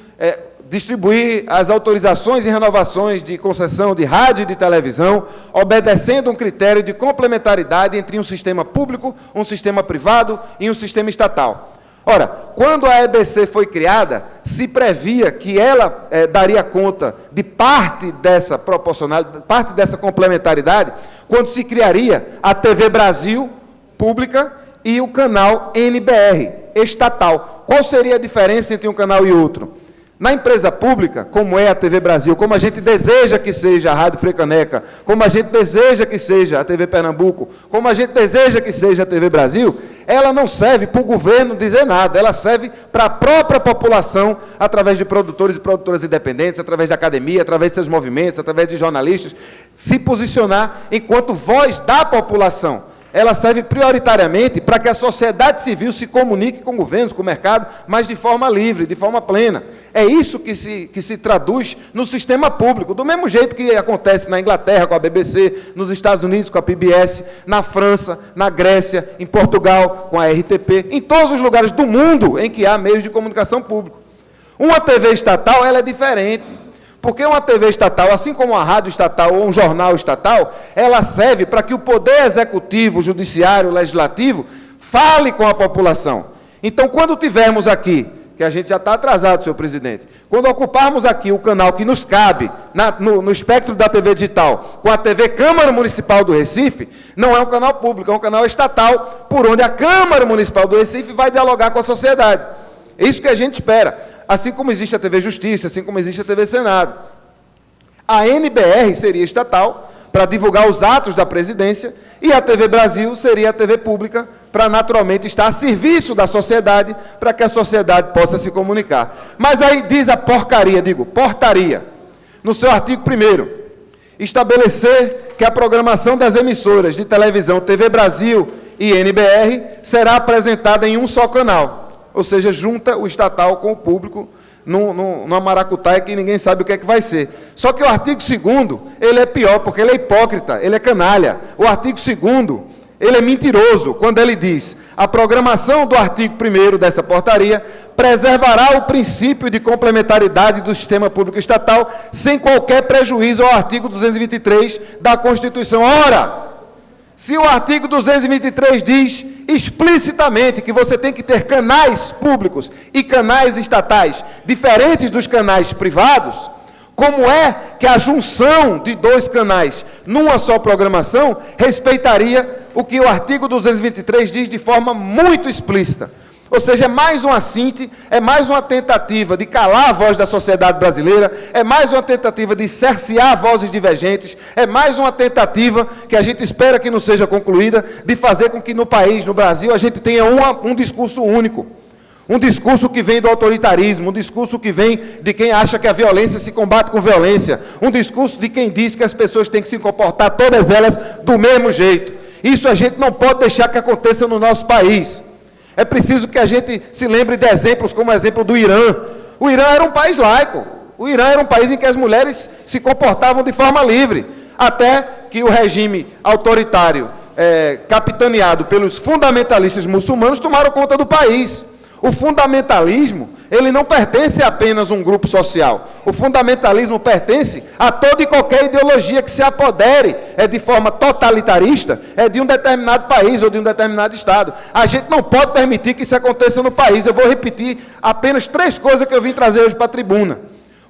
distribuir as autorizações e renovações de concessão de rádio e de televisão, obedecendo um critério de complementaridade entre um sistema público, um sistema privado e um sistema estatal. Ora, quando a EBC foi criada, se previa que ela daria conta de parte dessa proporcionalidade, parte dessa complementaridade, quando se criaria a TV Brasil pública e o canal NBR estatal. Qual seria a diferença entre um canal e outro? Na empresa pública, como é a TV Brasil, como a gente deseja que seja a Rádio Frecaneca, como a gente deseja que seja a TV Pernambuco, como a gente deseja que seja a TV Brasil, ela não serve para o governo dizer nada, ela serve para a própria população, através de produtores e produtoras independentes, através da academia, através de seus movimentos, através de jornalistas, se posicionar enquanto voz da população. Ela serve prioritariamente para que a sociedade civil se comunique com governos, com o mercado, mas de forma livre, de forma plena. É isso que se traduz no sistema público, do mesmo jeito que acontece na Inglaterra com a BBC, nos Estados Unidos com a PBS, na França, na Grécia, em Portugal com a RTP, em todos os lugares do mundo em que há meios de comunicação público. Uma TV estatal, ela é diferente. Porque uma TV estatal, assim como uma rádio estatal ou um jornal estatal, ela serve para que o poder executivo, o judiciário, o legislativo, fale com a população. Então, quando tivermos aqui, que a gente já está atrasado, senhor presidente, quando ocuparmos aqui o canal que nos cabe, no espectro da TV digital, com a TV Câmara Municipal do Recife, não é um canal público, é um canal estatal, por onde a Câmara Municipal do Recife vai dialogar com a sociedade. É isso que a gente espera. Assim como existe a TV Justiça, assim como existe a TV Senado. A NBR seria estatal, para divulgar os atos da presidência, e a TV Brasil seria a TV pública, para naturalmente estar a serviço da sociedade, para que a sociedade possa se comunicar. Mas aí diz a portaria, no seu artigo 1º, estabelecer que a programação das emissoras de televisão TV Brasil e NBR será apresentada em um só canal. Ou seja, junta o estatal com o público numa maracutaia que ninguém sabe o que é que vai ser. Só que o artigo 2º, ele é pior, porque ele é hipócrita, ele é canalha. O artigo 2º, ele é mentiroso, quando ele diz: a programação do artigo 1º dessa portaria preservará o princípio de complementaridade do sistema público estatal, sem qualquer prejuízo ao artigo 223 da Constituição. Ora, se o artigo 223 diz explicitamente que você tem que ter canais públicos e canais estatais diferentes dos canais privados, como é que a junção de dois canais numa só programação respeitaria o que o artigo 223 diz de forma muito explícita? Ou seja, é mais um assinte, é mais uma tentativa de calar a voz da sociedade brasileira, é mais uma tentativa de cercear vozes divergentes, é mais uma tentativa, que a gente espera que não seja concluída, de fazer com que no país, no Brasil, a gente tenha um discurso único. Um discurso que vem do autoritarismo, um discurso que vem de quem acha que a violência se combate com violência, um discurso de quem diz que as pessoas têm que se comportar, todas elas, do mesmo jeito. Isso a gente não pode deixar que aconteça no nosso país. É preciso que a gente se lembre de exemplos como o exemplo do Irã. O Irã era um país laico. O Irã era um país em que as mulheres se comportavam de forma livre, até que o regime autoritário, capitaneado pelos fundamentalistas muçulmanos, tomaram conta do país. O fundamentalismo, ele não pertence a apenas um grupo social. O fundamentalismo pertence a toda e qualquer ideologia que se apodere, de forma totalitarista, de um determinado país ou de um determinado estado. A gente não pode permitir que isso aconteça no país. Eu vou repetir apenas 3 coisas que eu vim trazer hoje para a tribuna.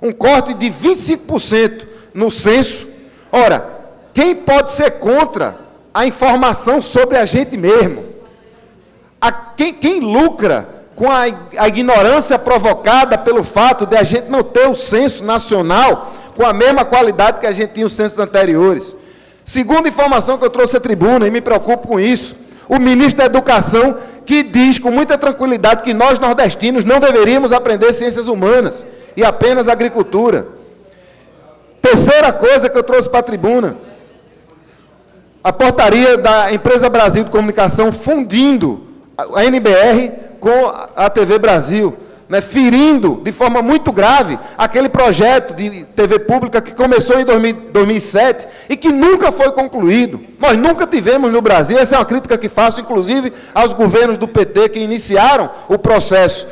Um corte de 25% no censo. Ora, quem pode ser contra a informação sobre a gente mesmo? Quem lucra com a ignorância provocada pelo fato de a gente não ter o censo nacional com a mesma qualidade que a gente tinha os censos anteriores? Segunda informação que eu trouxe à tribuna, e me preocupo com isso, o ministro da Educação, que diz com muita tranquilidade que nós nordestinos não deveríamos aprender ciências humanas e apenas agricultura. Terceira coisa que eu trouxe para a tribuna, a portaria da Empresa Brasil de Comunicação fundindo a NBR com a TV Brasil. né, ferindo de forma muito grave aquele projeto de TV pública que começou em 2007 e que nunca foi concluído. Nós nunca tivemos no Brasil, essa é uma crítica que faço, inclusive, aos governos do PT que iniciaram o processo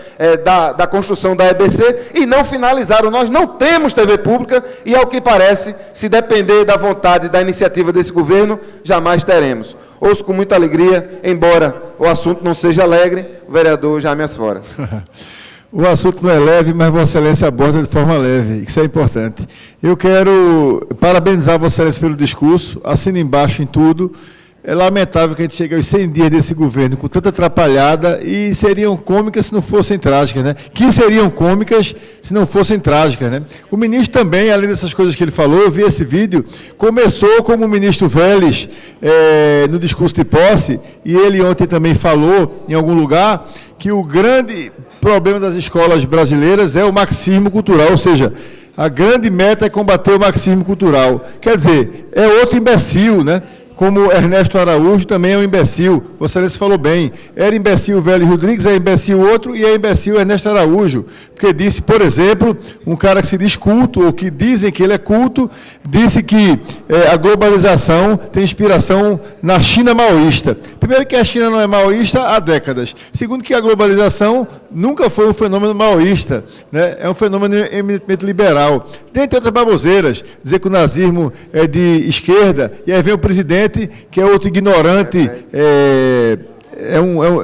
da construção da EBC e não finalizaram. Nós não temos TV pública e, ao que parece, se depender da vontade e da iniciativa desse governo, jamais teremos. Ouço com muita alegria, embora o assunto não seja alegre, o vereador Jaime Asfora. O assunto não é leve, mas Vossa Excelência aborda de forma leve, isso é importante. Eu quero parabenizar Vossa Excelência pelo discurso, assino embaixo em tudo. É lamentável que a gente chegue aos 100 dias desse governo com tanta atrapalhada e seriam cômicas se não fossem trágicas, né? Que seriam cômicas se não fossem trágicas, né? O ministro também, além dessas coisas que ele falou, eu vi esse vídeo, começou como o ministro Vélez no discurso de posse, e ele ontem também falou em algum lugar que o grande problema das escolas brasileiras é o marxismo cultural, ou seja, a grande meta é combater o marxismo cultural. Quer dizer, é outro imbecil, né? Como Ernesto Araújo também é um imbecil. Vossa Excelência falou bem. Era imbecil Vélez Rodrigues, é imbecil outro e é imbecil Ernesto Araújo. Porque disse, por exemplo, um cara que se diz culto, ou que dizem que ele é culto, disse que a globalização tem inspiração na China maoísta. Primeiro que a China não é maoísta há décadas. Segundo que a globalização nunca foi um fenômeno maoísta, né? É um fenômeno eminentemente liberal. Dentre outras baboseiras, dizer que o nazismo é de esquerda, e aí vem o presidente, que é outro ignorante,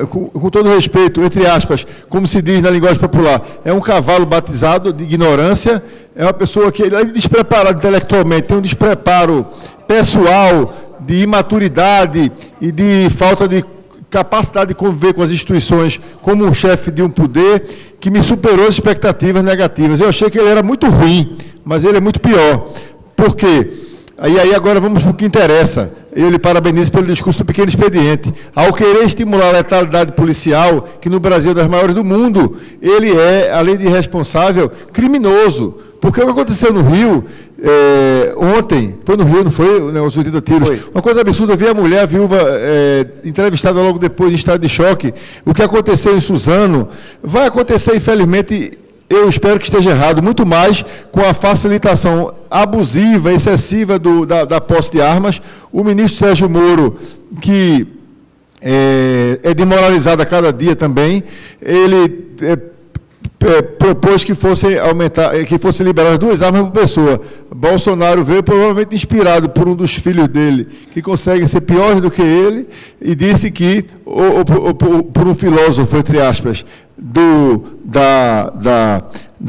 com todo respeito, entre aspas, como se diz na linguagem popular, é um cavalo batizado de ignorância, é uma pessoa que é despreparada intelectualmente, tem um despreparo pessoal, de imaturidade e de falta de capacidade de conviver com as instituições como um chefe de um poder que me superou as expectativas negativas. Eu achei que ele era muito ruim, mas ele é muito pior. Por quê? Aí agora vamos para o que interessa. Eu lhe parabenizo pelo discurso do pequeno expediente. Ao querer estimular a letalidade policial, que no Brasil é das maiores do mundo, ele é, além de irresponsável, criminoso. Porque o que aconteceu no Rio, ontem, foi no Rio, não foi, os 80 tiros? Foi. Uma coisa absurda, eu vi a mulher, a viúva, entrevistada logo depois em estado de choque. O que aconteceu em Suzano vai acontecer, infelizmente, eu espero que esteja errado, muito mais com a facilitação abusiva, excessiva da posse de armas. O ministro Sérgio Moro, que é demoralizado a cada dia também, ele propôs que fosse liberadas 2 armas por pessoa. Bolsonaro veio provavelmente inspirado por um dos filhos dele, que conseguem ser piores do que ele, e disse que, por um filósofo, entre aspas, da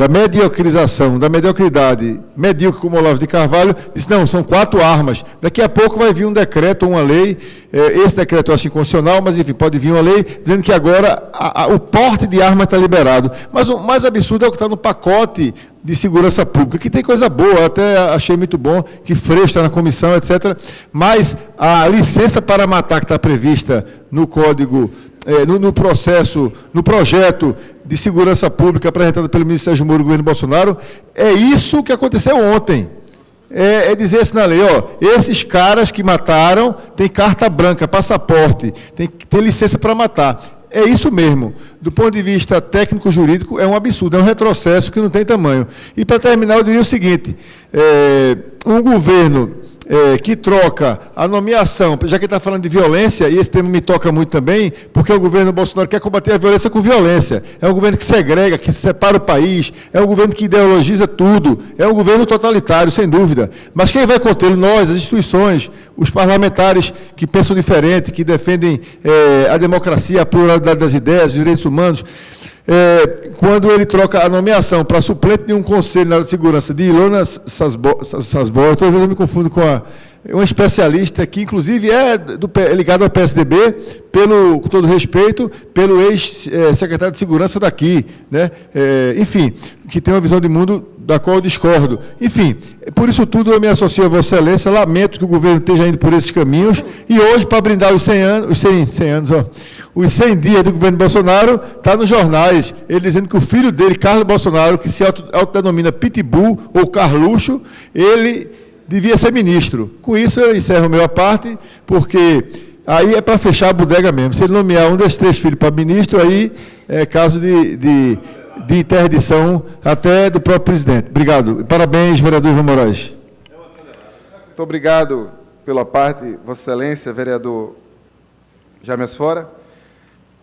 mediocrização, da mediocridade, medíocre como Olavo de Carvalho, disse, não, são 4 armas. Daqui a pouco vai vir um decreto, uma lei, esse decreto eu acho inconstitucional, mas enfim, pode vir uma lei dizendo que agora o porte de arma está liberado. Mas o mais absurdo é o que está no pacote de segurança pública, que tem coisa boa, até achei muito bom, que Freixo está na comissão, etc. Mas a licença para matar que está prevista no Código, no projeto de segurança pública apresentado pelo ministro Sérgio Moro do governo Bolsonaro, é isso que aconteceu ontem. É dizer assim na lei, esses caras que mataram têm carta branca, passaporte, tem licença para matar. É isso mesmo. Do ponto de vista técnico-jurídico, é um absurdo, é um retrocesso que não tem tamanho. E, para terminar, eu diria o seguinte, um governo que troca a nomeação, já que está falando de violência, e esse tema me toca muito também, porque o governo Bolsonaro quer combater a violência com violência. É um governo que segrega, que separa o país, é um governo que ideologiza tudo, é um governo totalitário, sem dúvida. Mas quem vai contê-lo? Nós, as instituições, os parlamentares que pensam diferente, que defendem a democracia, a pluralidade das ideias, os direitos humanos. Quando ele troca a nomeação para suplente de um conselho na área de segurança de Ilona Sasbor, talvez eu me confundo com uma especialista que, inclusive, é ligada ao PSDB, com todo respeito, pelo ex-secretário de Segurança daqui, né? Enfim, que tem uma visão de mundo da qual eu discordo. Enfim, por isso tudo eu me associo a Vossa Excelência, lamento que o governo esteja indo por esses caminhos, e hoje, para brindar os 100 dias do governo Bolsonaro, está nos jornais, ele dizendo que o filho dele, Carlos Bolsonaro, que se autodenomina Pitbull ou Carluxo, ele devia ser ministro. Com isso eu encerro a minha parte, porque aí é para fechar a bodega mesmo. Se ele nomear um dos 3 filhos para ministro, aí é caso de de interdição até do próprio presidente. Obrigado. Parabéns, vereador João Moraes. Muito obrigado pela parte, Vossa Excelência, vereador James Fora.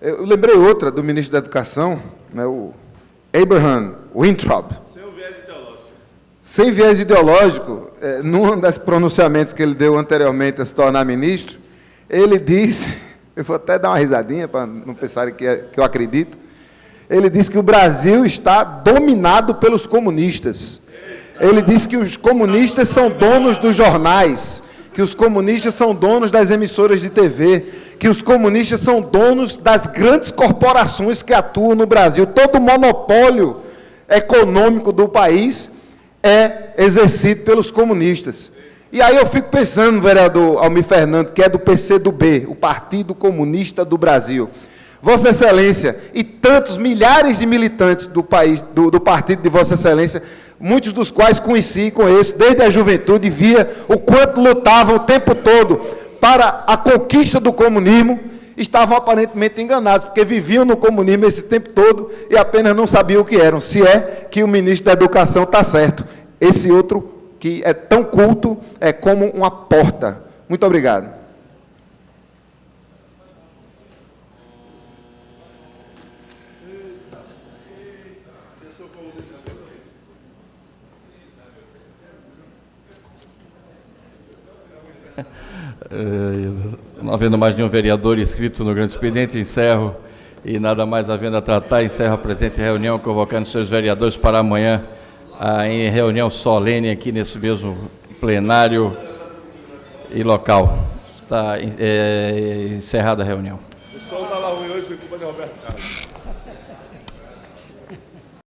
Eu lembrei outra do ministro da Educação, né, o Abraham Weintraub. Sem viés ideológico, num dos pronunciamentos que ele deu anteriormente a se tornar ministro, ele disse, eu vou até dar uma risadinha para não pensarem que eu acredito, ele disse que o Brasil está dominado pelos comunistas. Ele disse que os comunistas são donos dos jornais, que os comunistas são donos das emissoras de TV, que os comunistas são donos das grandes corporações que atuam no Brasil. Todo o monopólio econômico do país é exercido pelos comunistas. E aí eu fico pensando, vereador Almir Fernando, que é do PCdoB, o Partido Comunista do Brasil. Vossa Excelência e tantos milhares de militantes do país, do partido de Vossa Excelência, muitos dos quais conheci e conheço desde a juventude, via o quanto lutavam o tempo todo para a conquista do comunismo, estavam aparentemente enganados, porque viviam no comunismo esse tempo todo e apenas não sabiam o que eram, se é que o ministro da Educação está certo. Esse outro, que é tão culto, é como uma porta. Muito obrigado. Não havendo mais nenhum vereador inscrito no grande expediente, encerro, e nada mais havendo a tratar, encerro a presente reunião, convocando seus vereadores para amanhã, em reunião solene aqui nesse mesmo plenário e local. Está encerrada a reunião. O sol está lá ruim hoje, culpa de Roberto Carlos.